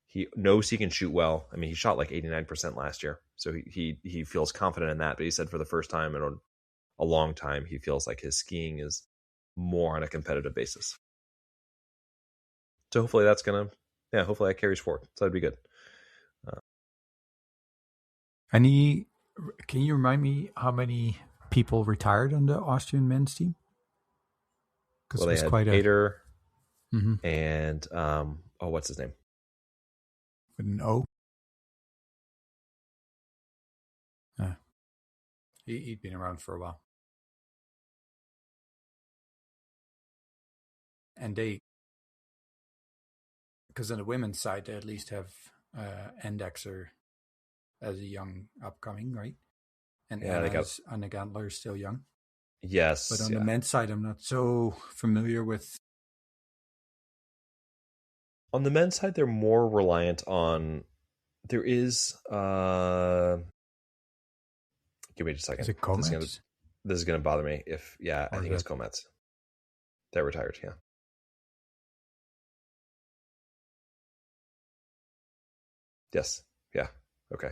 he knows he can shoot well. I mean, he shot like 89% last year, so he feels confident in that. But he said for the first time in a long time, he feels like his skiing is more on a competitive basis. So hopefully hopefully that carries forward. So that'd be good. Can you remind me how many people retired on the Austrian men's team? Well, they had Heinar and what's his name? With an O. He'd been around for a while. And because on the women's side, they at least have Endexer as a young upcoming, right? And they got Anna Gantler is still young. Yes. But on the men's side, I'm not so familiar with. On the men's side, they're more reliant on. There is. Give me just a second. Is it Comets? This is going to bother me if. Yeah, I think it's Comets. They're retired. Yeah. Yes. Yeah. Okay.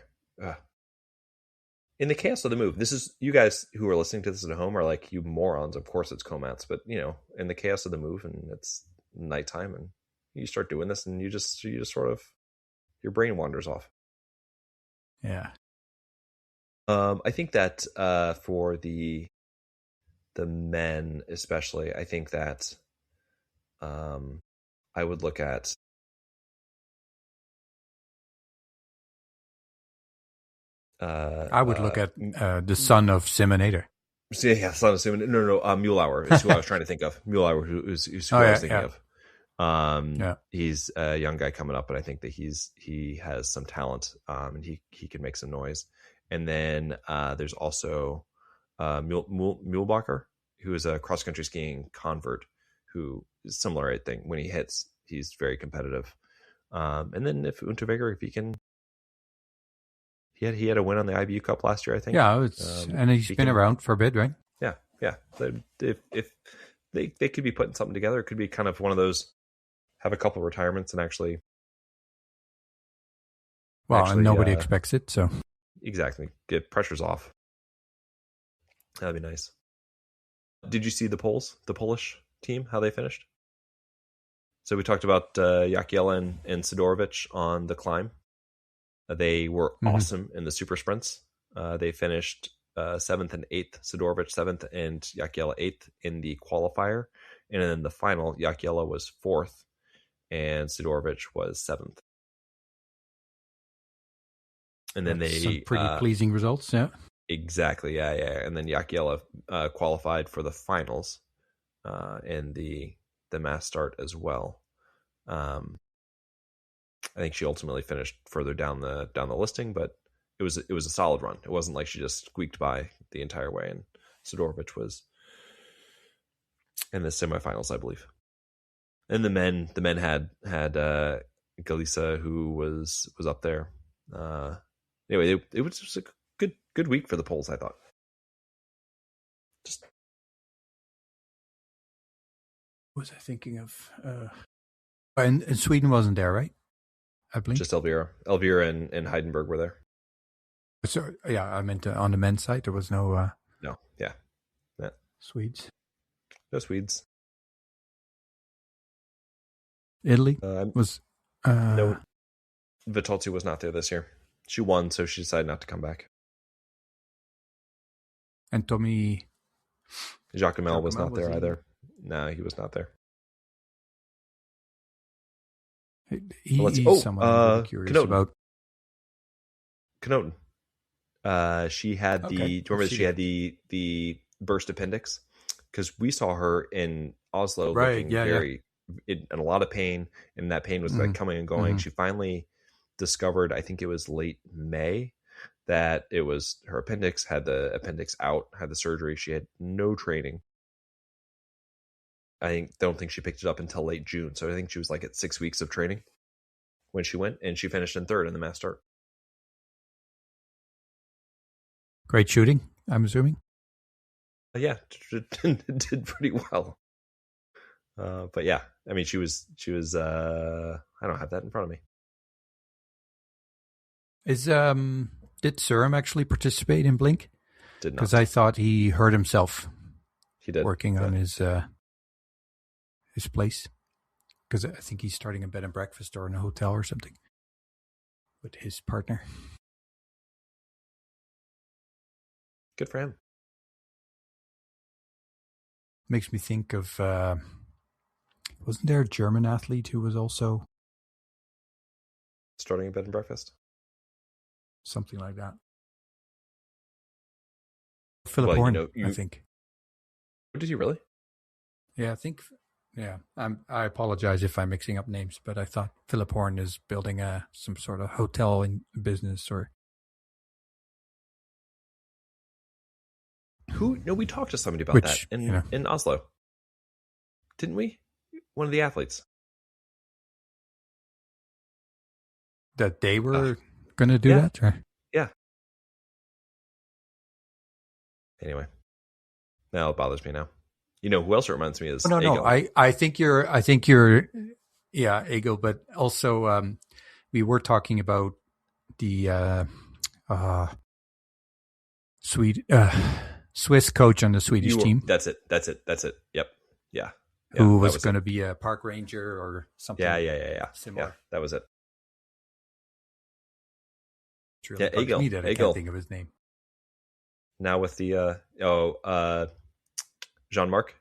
In the chaos of the move, this is you guys who are listening to this at home are like, you morons. Of course it's Comets, but in the chaos of the move, and it's nighttime, and you start doing this, and you just sort of your brain wanders off. Yeah. I think that for the men especially, I think that I would look at I would look at the son of Simoneder. Yeah, son of Simon. No, Muhlauer is who I was trying to think of. Muhlauer, who's who I was thinking of. He's a young guy coming up, but I think that he has some talent, and he can make some noise. And then there's also Mühlbacher, who is a cross country skiing convert, who is similar. I think when he hits, he's very competitive. And then if Unterweger, if he can, he had a win on the IBU Cup last year, I think. Yeah, and he's been around for a bit, right? Yeah. If they could be putting something together, it could be kind of one of those, have a couple of retirements and actually. Well, and nobody expects it, so. Exactly. Get pressures off. That'd be nice. Did you see the Polish team, how they finished? So we talked about Jakiela and Sidorovic on the climb. They were awesome in the super sprints. They finished 7th and 8th, Sidorovic 7th and Jakiela 8th in the qualifier. And in the final, Jakiela was 4th and Sidorovic was 7th. And then some pretty pleasing results, yeah. Exactly, yeah. And then Jakiela qualified for the finals and the mass start as well. I think she ultimately finished further down the listing, but it was a solid run. It wasn't like she just squeaked by the entire way. And Sidorovic was in the semifinals, I believe. And the men had Galisa, who was up there. Anyway, it was just a good week for the Poles, I thought. Just what was I thinking of? And Sweden wasn't there, right? I believe just Elvira and Heidenberg were there. So yeah, I meant on the men's side there was no. No, yeah. Swedes. No Swedes. Italy was. No, Vitolzi was not there this year. She won, so she decided not to come back. And Tommy Jacquemel was not there either. No, he was not there. He's someone I'm really curious about. Knoten. She had do you remember she had the burst appendix? Because we saw her in Oslo looking in a lot of pain, and that pain was like coming and going. She finally discovered, I think it was late May, that it was her appendix, had the appendix out, had the surgery. She had no training. I don't think she picked it up until late June. So I think she was like at 6 weeks of training when she went, and she finished in 3rd in the mass start. Great shooting, I'm assuming. Yeah, did pretty well. But yeah, I mean, she was. I don't have that in front of me. Did Surum actually participate in Blink? Did not, because I thought he hurt himself. He did working on his place, because I think he's starting a bed and breakfast or in a hotel or something with his partner. Good for him. Makes me think of wasn't there a German athlete who was also starting a bed and breakfast? Something like that. Philip Horn, I think. Did you really? Yeah, I think. Yeah, I apologize if I'm mixing up names, but I thought Philip Horn is building some sort of hotel in business or. No, we talked to somebody about that in Oslo, didn't we? One of the athletes. That they were going to do that? Or? Yeah. Anyway, now it bothers me now. You know who else it reminds me is No. Egil. I think you're, yeah, Egil. But also, we were talking about the Swiss coach on the Swedish team. That's it. Yep. Yeah. Who was going to be a park ranger or something? Yeah. Similar. Yeah, that was it. It's really Egil. I can't think of his name. Now with the Jean-Marc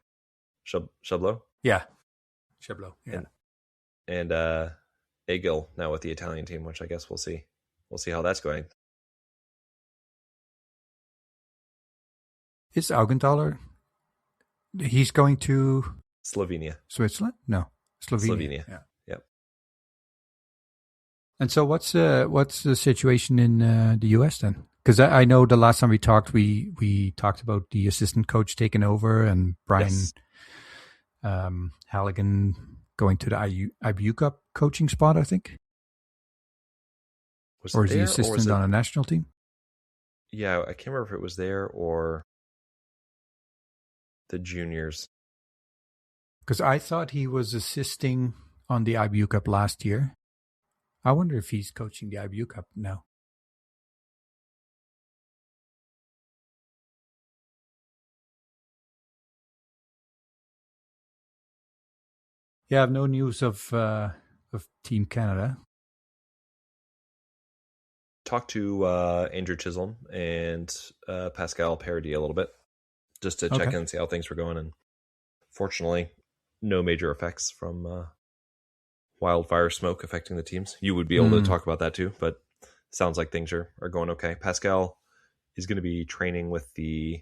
Chablot. Yeah. Chablot. Yeah. And Egil now with the Italian team, which I guess we'll see. We'll see how that's going. Is Augenthaler? He's going to Slovenia. Switzerland? No, Slovenia. Yeah. Yep. And so, what's the situation in the US then? Because I know the last time we talked, we talked about the assistant coach taking over and Brian Halligan going to the IBU Cup coaching spot, I think. Or is he assistant on a national team? Yeah, I can't remember if it was there or the juniors. Because I thought he was assisting on the IBU Cup last year. I wonder if he's coaching the IBU Cup now. Yeah, I have no news of Team Canada. Talked to Andrew Chisholm and Pascal Paradis a little bit just to check in and see how things were going. And fortunately, no major effects from wildfire smoke affecting the teams. You would be able to talk about that too, but sounds like things are going okay. Pascal is going to be training with the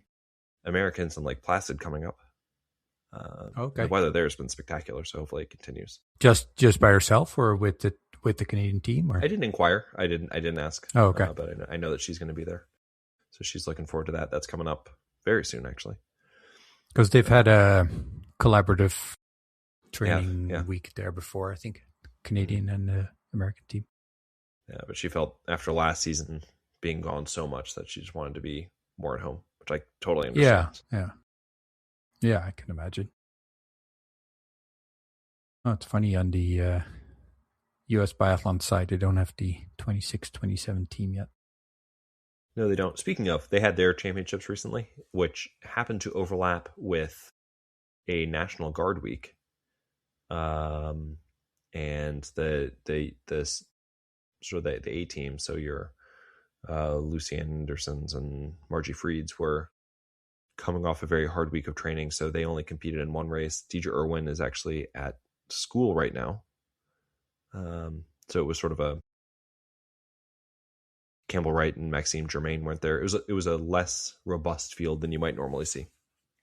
Americans in Lake Placid coming up. The weather there has been spectacular, so hopefully it continues. Just by herself or with the Canadian team? Or? I didn't inquire. I didn't ask. Oh, okay. But I know that she's going to be there, so she's looking forward to that. That's coming up very soon, actually. Because they've had a collaborative training week there before, I think, Canadian and the American team. Yeah, but she felt after last season being gone so much that she just wanted to be more at home, which I totally understand. Yeah, I can imagine. Oh, it's funny on the U.S. Biathlon side, they don't have the 26-27 team yet. No, they don't. Speaking of, they had their championships recently, which happened to overlap with a National Guard week. And the sort of the A team, so your Lucy Andersons and Margie Freeds were coming off a very hard week of training, so they only competed in one race. Deidre Irwin is actually at school right now. So it was sort of a Campbell Wright and Maxime Germain weren't there. It was a less robust field than you might normally see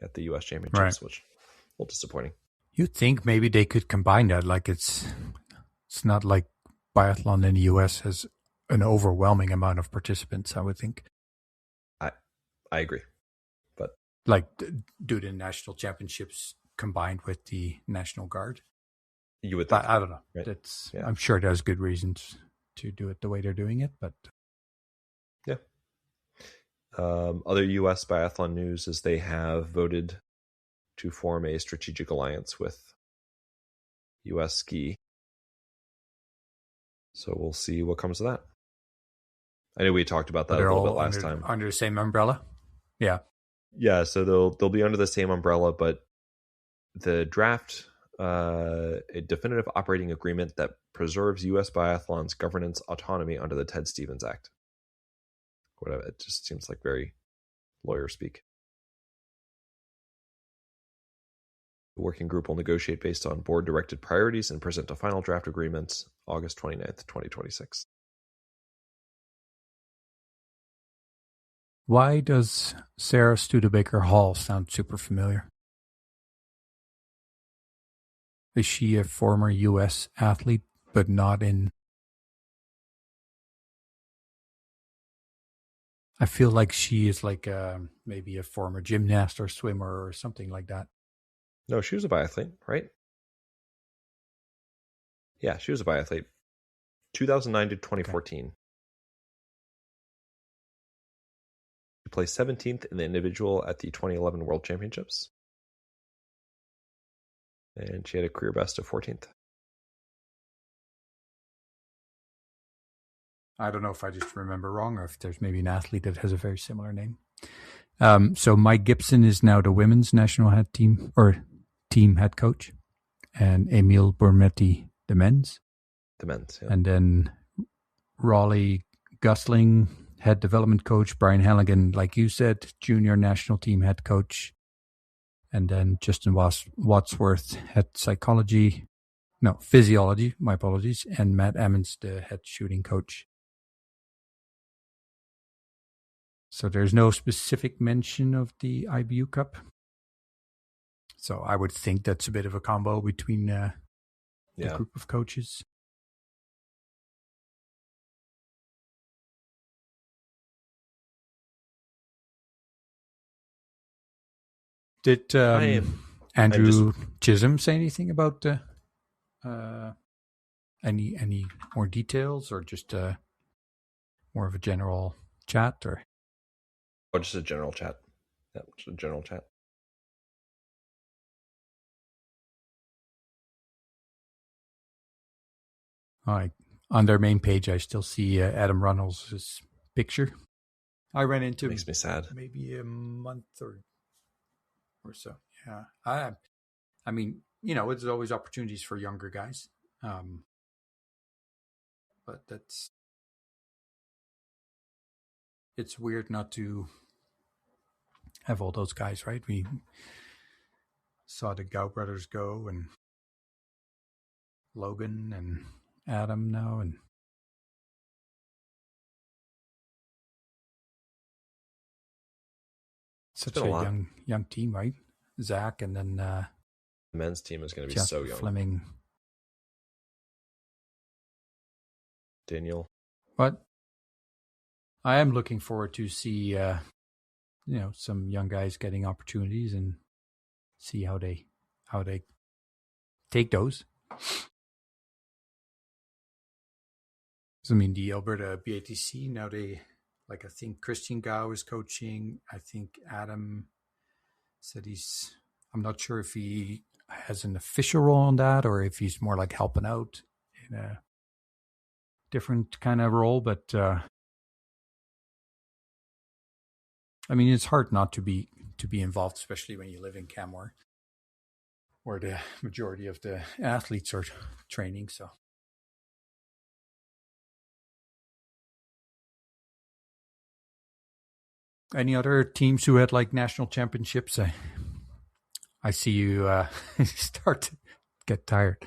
at the U.S. Championships, which is a little disappointing. You'd think maybe they could combine that. Like it's not like biathlon in the U.S. has an overwhelming amount of participants, I would think. I agree. But like do the national championships combined with the National Guard? You would think. I don't know. Right? I'm sure there's good reasons to do it the way they're doing it, but yeah. Other U.S. biathlon news is they have voted to form a strategic alliance with U.S. Ski. So we'll see what comes of that. I know we talked about that a little bit last time. Under the same umbrella? Yeah. Yeah, so they'll be under the same umbrella, but the draft a definitive operating agreement that preserves U.S. Biathlon's governance autonomy under the Ted Stevens Act. Whatever, it just seems like very lawyer speak. The working group will negotiate based on board-directed priorities and present a final draft agreement August 29th, 2026. Why does Sarah Studebaker Hall sound super familiar? Is she a former U.S. athlete, but not in... I feel like she is like maybe a former gymnast or swimmer or something like that. No, she was a biathlete, right? Yeah, she was a biathlete. 2009 to 2014. Okay. She placed 17th in the individual at the 2011 World Championships. And she had a career best of 14th. I don't know if I just remember wrong or if there's maybe an athlete that has a very similar name. So Mike Gibson is now the women's national head team or team head coach, and Emil Burmetti the men's. The men's, yeah. And then Raleigh Gusling, head development coach. Brian Halligan, like you said, junior national team head coach. And then Justin Wadsworth, head physiology, my apologies. And Matt Emmons, the head shooting coach. So there's no specific mention of the IBU Cup. So I would think that's a bit of a combo between the group of coaches. Did Andrew Chisholm say anything about any more details, or just more of a general chat, or? Oh, just a general chat. Yeah, just a general chat. On their main page, I still see Adam Runnels' picture. I ran into makes me sad. Maybe a month or so. Yeah, I mean, there's always opportunities for younger guys, but it's weird not to have all those guys, right? We saw the Gow brothers go, and Logan and Adam now, and such a young team, right? Zach, and then the men's team is going to be so young. Fleming, Daniel. But I am looking forward to see some young guys getting opportunities and see how they take those. So, I mean, the Alberta BATC now, I think Christian Gow is coaching. I think Adam said I'm not sure if he has an official role on that or if he's more like helping out in a different kind of role. But I mean, it's hard not to be involved, especially when you live in Canmore, where the majority of the athletes are training. So. Any other teams who had national championships? I see you start to get tired.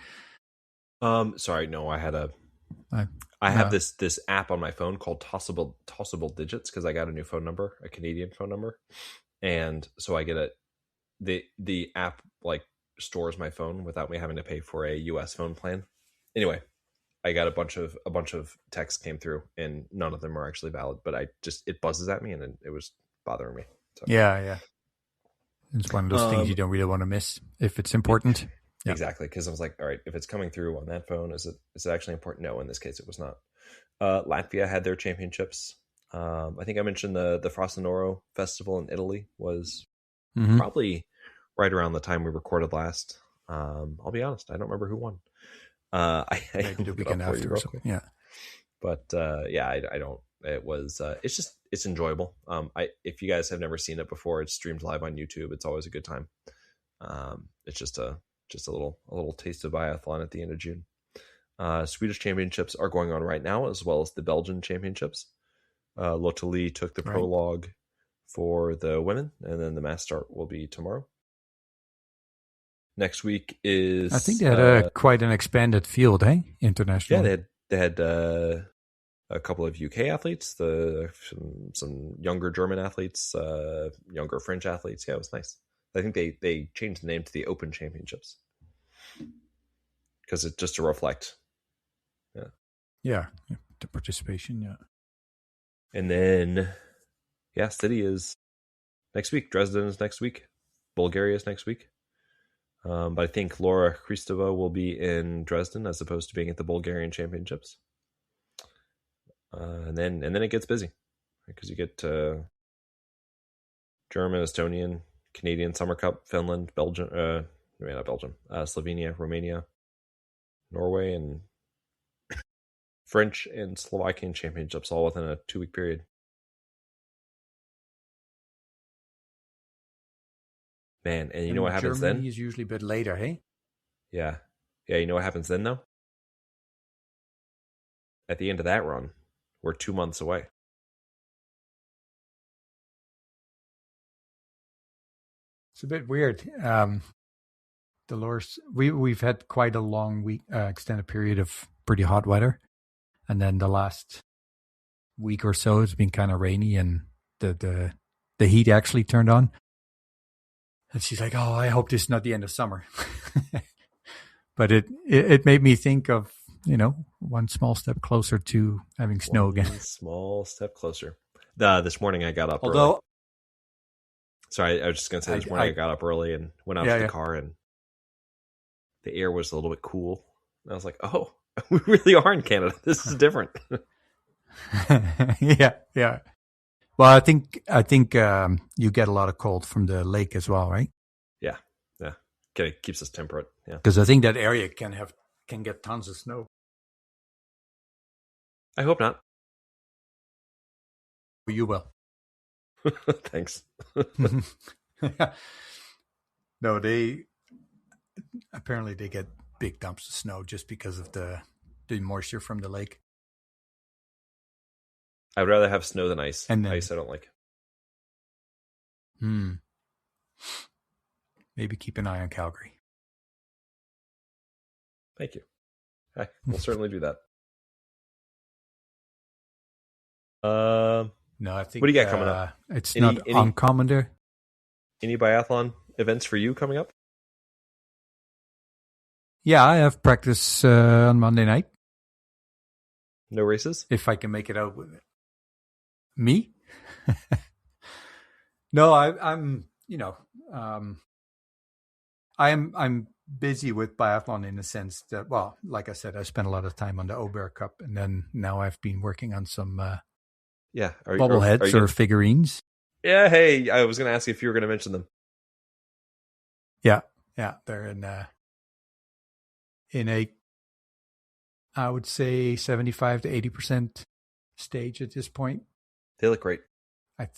Sorry, no, I had I have this app on my phone called Tossable Digits because I got a new phone number, a Canadian phone number, and so I get the app stores my phone without me having to pay for a US phone plan. Anyway, I got a bunch of texts came through, and none of them are actually valid. But it buzzes at me, and it was bothering me. So. Yeah. It's one of those things you don't really want to miss if it's important. Yeah. Exactly, because I was like, all right, if it's coming through on that phone, is it actually important? No, in this case, it was not. Latvia had their championships. I think I mentioned the Frosinoro Festival in Italy was probably right around the time we recorded last. I'll be honest, I don't remember who won. Maybe the weekend after or something. Yeah. But I don't. It was. It's enjoyable. If you guys have never seen it before, it's streamed live on YouTube. It's always a good time. It's just a little taste of biathlon at the end of June. Swedish championships are going on right now, as well as the Belgian championships. Lotte Lee took the prologue for the women, and then the mass start will be tomorrow. Next week is. I think they had quite an expanded field, international. Yeah, they had a couple of UK athletes, some younger German athletes, younger French athletes. Yeah, it was nice. I think they changed the name to the Open Championships because it's just to reflect. Yeah, the participation. Yeah, and then City is next week. Dresden is next week. Bulgaria is next week. But I think Laura Kristova will be in Dresden as opposed to being at the Bulgarian Championships. And then it gets busy because you get German, Estonian, Canadian Summer Cup, Finland, Belgium, not Belgium, Slovenia, Romania, Norway, and French and Slovakian championships all within a 2-week period. Man, and you know what happens Germany then? Germany is usually a bit later, hey? Yeah. You know what happens then, though? At the end of that run, we're 2 months away. It's a bit weird. Dolores, we've had quite a long week, extended period of pretty hot weather, and then the last week or so it's been kind of rainy, and the heat actually turned on. And she's like, "Oh, I hope this is not the end of summer." But it made me think of, one small step closer to having snow again. One small step closer. This morning I got up early. Although, sorry, I was just going to say this morning I got up early and went out to the car, and the air was a little bit cool. And I was like, oh, we really are in Canada. This is different. Yeah. Well, I think you get a lot of cold from the lake as well, right? Yeah. Okay, keeps us temperate. Yeah, because I think that area can get tons of snow. I hope not. You will. Thanks. No, they get big dumps of snow just because of the moisture from the lake. I'd rather have snow than ice. And then, ice I don't like. Maybe keep an eye on Calgary. Thank you. We'll certainly do that. No, I think. What do you got coming up? It's not uncommon there. Any biathlon events for you coming up? Yeah, I have practice on Monday night. No races? If I can make it out with it. Me? No, I'm I'm busy with biathlon in the sense that, well, like I said, I spent a lot of time on the Oeberg Cup, and then now I've been working on some bobbleheads or figurines. Yeah, hey, I was going to ask you if you were going to mention them. Yeah, they're in a, I would say 75 to 80% stage at this point. They look great. I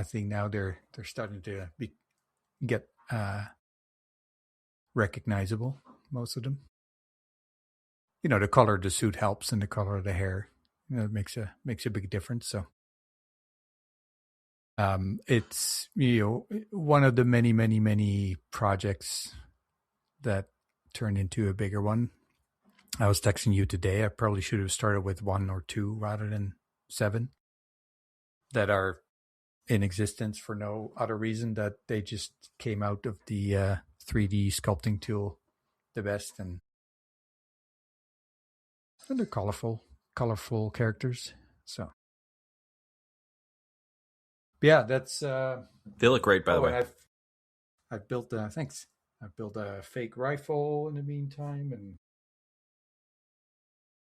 think now they're starting to get recognizable, most of them. The color of the suit helps, and the color of the hair, it makes a big difference. So it's one of the many projects that turned into a bigger one. I was texting you today. I probably should have started with 1 or 2 rather than 7 that are in existence for no other reason that they just came out of the 3D sculpting tool the best, and they're colorful characters. So, yeah, that's. They look great, by the way. I've built thanks. I've built a fake rifle in the meantime, and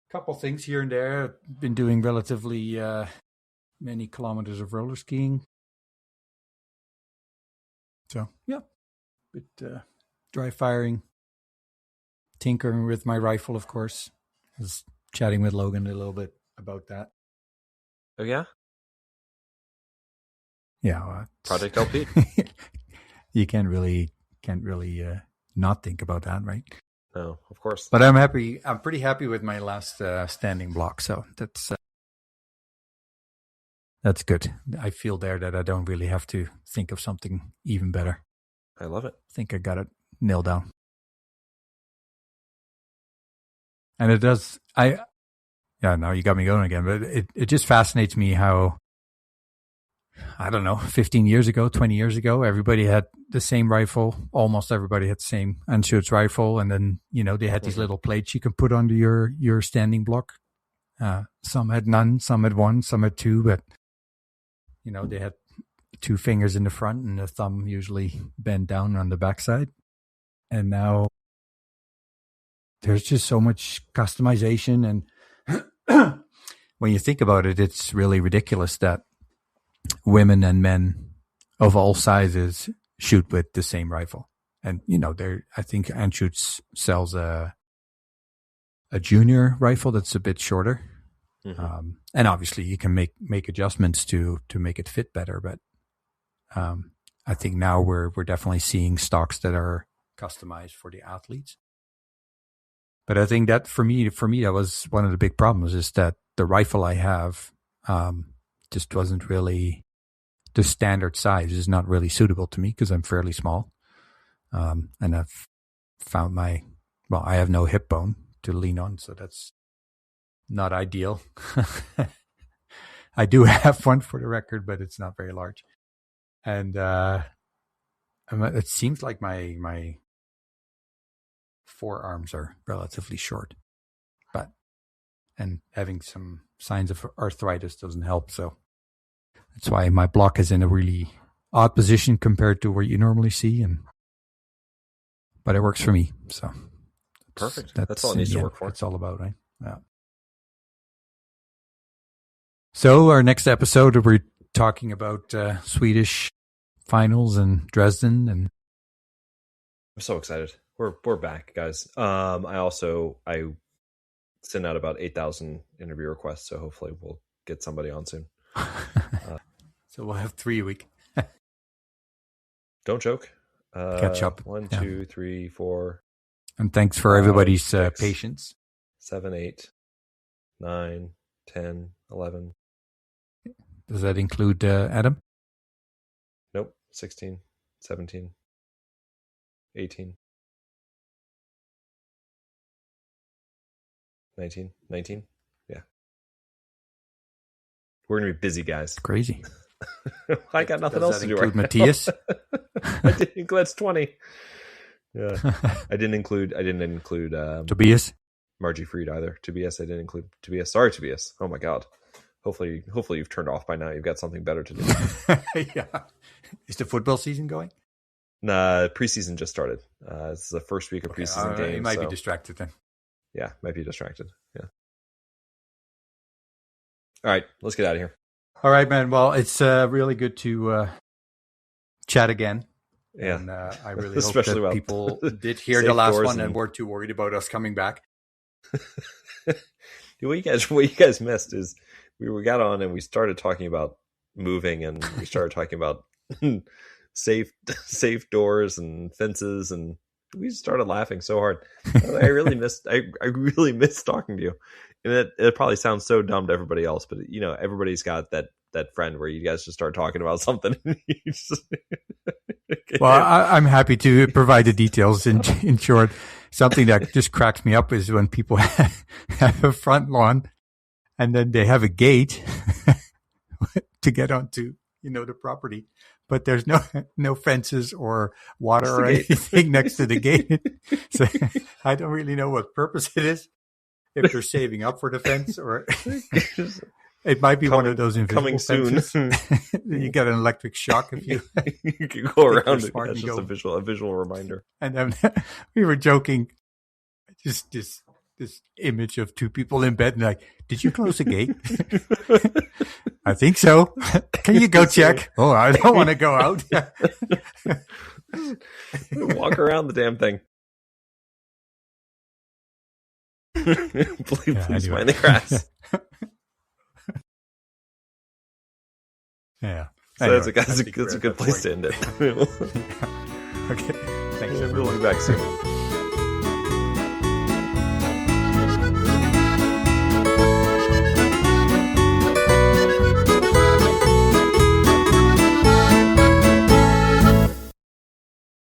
a couple things here and there. I've been doing relatively many kilometers of roller skiing. So, yeah, bit dry firing, tinkering with my rifle, of course. I was chatting with Logan a little bit about that. Oh, yeah? Yeah. Well, Project LP. You can't really not think about that, right? No, of course. But I'm happy. I'm pretty happy with my last standing block. So that's good. I feel there that I don't really have to think of something even better. I love it. I think I got it nailed down. And it does. Now you got me going again. But it just fascinates me how, I don't know, 15 years ago, 20 years ago, everybody had the same rifle. Almost everybody had the same Anschutz rifle. And then, they had these little plates you can put under your standing block. Some had none, some had 1, some had 2, but, they had 2 fingers in the front and the thumb usually bent down on the backside. And now there's just so much customization. And when you think about it, it's really ridiculous that women and men of all sizes shoot with the same rifle. And, I think Anschutz sells a junior rifle that's a bit shorter. Mm-hmm. And obviously you can make adjustments to make it fit better. But I think now we're definitely seeing stocks that are customized for the athletes. But I think that for me, that was one of the big problems, is that the rifle I have just wasn't really, the standard size is not really suitable to me because I'm fairly small. And I've found I have no hip bone to lean on, so that's not ideal. I do have one for the record, but it's not very large. And it seems like my forearms are relatively short, and having some signs of arthritis doesn't help. So that's why my block is in a really odd position compared to what you normally see, but it works for me. So perfect. That's all it needs to work for. It's all about, right? Yeah. So our next episode, we're talking about Swedish finals and Dresden, and I'm so excited. We're back, guys. I sent out about 8,000 interview requests, so hopefully we'll get somebody on soon. So we'll have 3 a week. Don't joke. Catch up. 1, 2, 3, 4. And thanks for everybody's 6, patience. 7, 8, 9, 10, 11. Does that include Adam? Nope. 16, 17, 18, 19. Yeah. We're going to be busy, guys. Crazy. I got nothing else to do right Matthias? I didn't include, that's 20. Yeah. I didn't include Tobias? Margie Freed either. Tobias, I didn't include Tobias. Sorry, Tobias. Oh my God. Hopefully you've turned off by now. You've got something better to do. Yeah. Is the football season going? Nah, preseason just started. It's the first week of preseason games. You might be distracted then. Yeah, might be distracted. Yeah. All right, let's get out of here. All right, man. Well, it's really good to chat again. Yeah. And I really hope that people did hear the last one and weren't too worried about us coming back. What you guys missed is we got on and we started talking about moving, and we started talking about safe doors and fences, and we started laughing so hard. I really missed talking to you. And it probably sounds so dumb to everybody else, but everybody's got that friend where you guys just start talking about something. Well, I'm happy to provide the details. In short, something that just cracks me up is when people have a front lawn and then they have a gate to get onto, the property, but there's no fences or water or anything next to the gate. So I don't really know what purpose it is. If they're saving up for the fence, or it might be one of those invisible coming soon. You get an electric shock if you can go around it. That's just a visual reminder. And then we were joking, just this image of two people in bed, and like, did you close the gate? I think so. Can you go check? Oh, I don't want to go out. Walk around the damn thing. Please mind the grass. Yeah. So anyway, that's a good place to end it. Okay. Thanks, everyone. We'll be back soon.